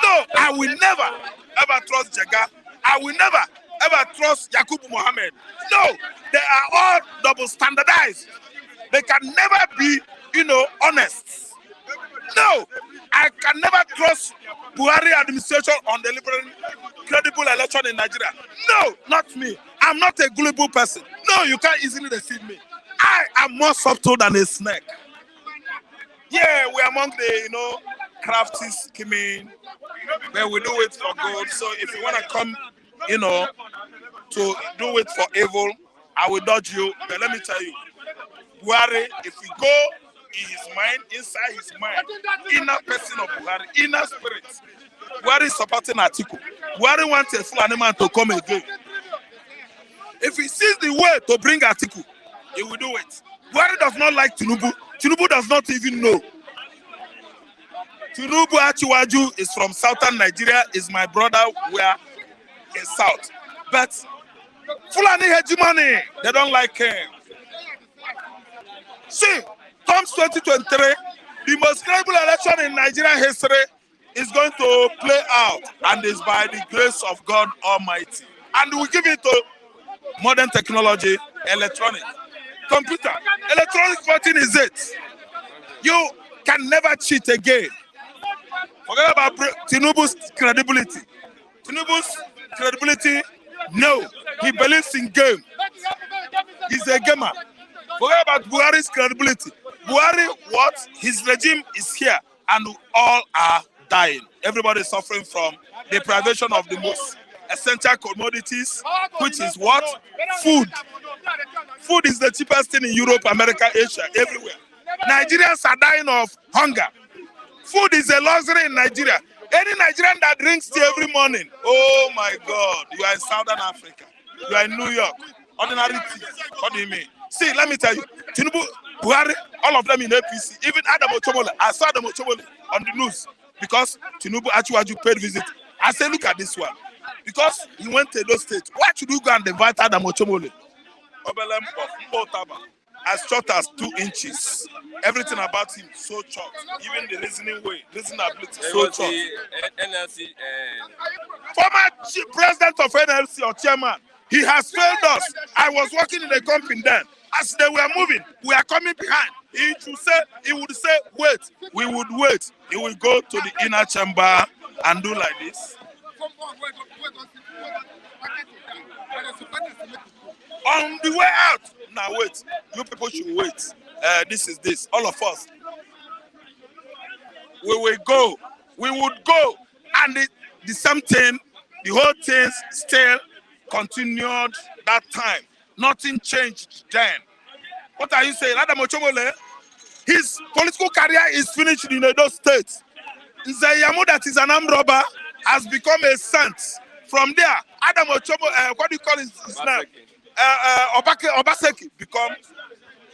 No, I will never ever trust Jega. I will never ever trust Yakubu Mohammed. No, they are all double standardized. They can never be, honest. No, I can never trust Buhari administration on delivering credible election in Nigeria. No, not me. I'm not a gullible person. No, you can't easily deceive me. I am more subtle than a snake. Yeah, we're among the, crafty scheming, but we do it for good. So if you want to come, to do it for evil, I will dodge you. But let me tell you, Buhari, if we go in his mind, inside his mind, inner person of Buhari, inner spirit, Buhari is supporting Atiku. Buhari wants a Fulani man to come again. If he sees the way to bring Atiku, he will do it. Buhari does not like Tinubu. Tinubu does not even know. Tinubu Achiwaju is from southern Nigeria, is my brother, we are in south. But Fulani hegemony, they don't like him. See, comes 2023, the most credible election in Nigerian history is going to play out, and is by the grace of God Almighty. And we give it to modern technology, electronic, computer. Electronic voting is it. You can never cheat again. Forget about Tinubu's credibility. Tinubu's credibility, no. He believes in game. He's a gamer. Forget about Buhari's credibility. Buhari, what? His regime is here, and all are dying. Everybody is suffering from deprivation of the most essential commodities, which is what? Food. Food is the cheapest thing in Europe, America, Asia, everywhere. Nigerians are dying of hunger. Food is a luxury in Nigeria. Any Nigerian that drinks tea every morning, oh my God, you are in Southern Africa. You are in New York. Ordinary tea. What do you mean? See, let me tell you, Tinubu, Buhari, all of them in APC, even Adam Ochomole. I saw Adam Ochomole on the news because Tinubu Achiwaju paid visit. I said, look at this one. Because he went to those states. Why should you go and invite Adam Ochomole? As short as 2 inches. Everything about him so short. Even the reasoning way, reasoning ability so short. NLC, Former president of NLC or chairman, he has failed us. I was working in a company then. As they were moving, we are coming behind. He would say, wait. We would wait. He will go to the inner chamber and do like this. On the way out, now wait. You people should wait. This is this. All of us. We will go. We would go. And the same thing, the whole thing still continued that time. Nothing changed then. What are you saying? Adam Ochomole, his political career is finished in those states. Nzeyamu, that is an armed robber, has become a saint. From there, Adam Ochomole, what do you call his name? Obaseki becomes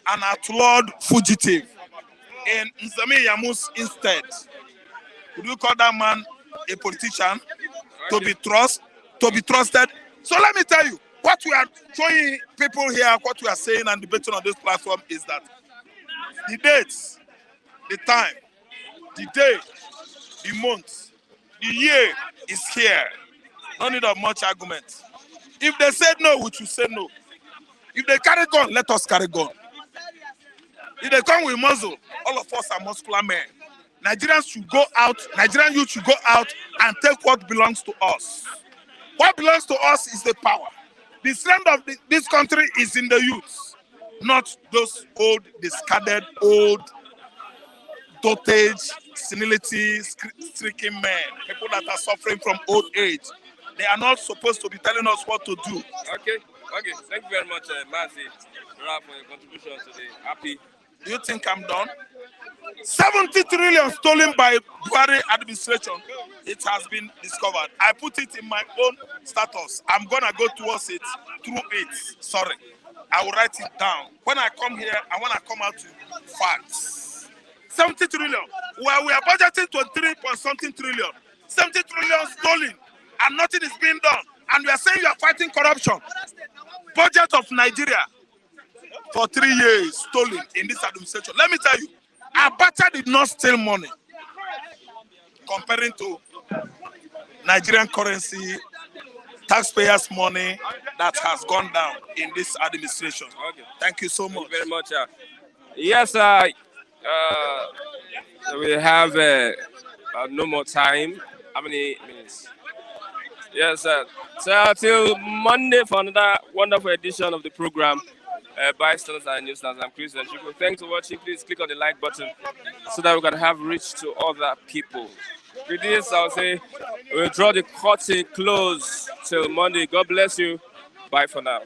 an outlawed fugitive in Nzami Yamu's instead. Would you call that man a politician to be trusted? So let me tell you, what we are showing people here, what we are saying and debating on this platform is that the dates, the time, the day, the month, the year is here. No need of much argument. If they said no, we should say no. If they carry gun, let us carry gun. If they come with muzzle, all of us are muscular men. Nigerians should go out, Nigerian youth should go out and take what belongs to us. What belongs to us is the power. The strength of this country is in the youth, not those old, discarded, old, dotage, senility, stricken men, people that are suffering from old age. They are not supposed to be telling us what to do. Okay. Thank you very much, Mazi, for your contribution today. Happy. Do you think I'm done? 70 trillion stolen by Buhari administration. It has been discovered. I put it in my own status. I'm gonna go towards it, through it. Sorry. I will write it down. When I come here, I wanna come out to facts. 70 trillion. Well, we are budgeting 23.something trillion. 70 trillion stolen, and nothing is being done. And we are saying you are fighting corruption. Budget of Nigeria for 3 years stolen in this administration. Let me tell you, Abacha did not steal money. Comparing to Nigerian currency, taxpayers' money that has gone down in this administration. Okay. Thank you so much. Thank you very much. Yes, We have no more time. How many minutes? Yes, sir. So till Monday for another wonderful edition of the program. Bystanders and newsstands. I'm Chris and Chico. Thanks for watching. Please click on the like button so that we can have reach to other people. With this, I'll say we'll draw the curtain close till Monday. God bless you. Bye for now.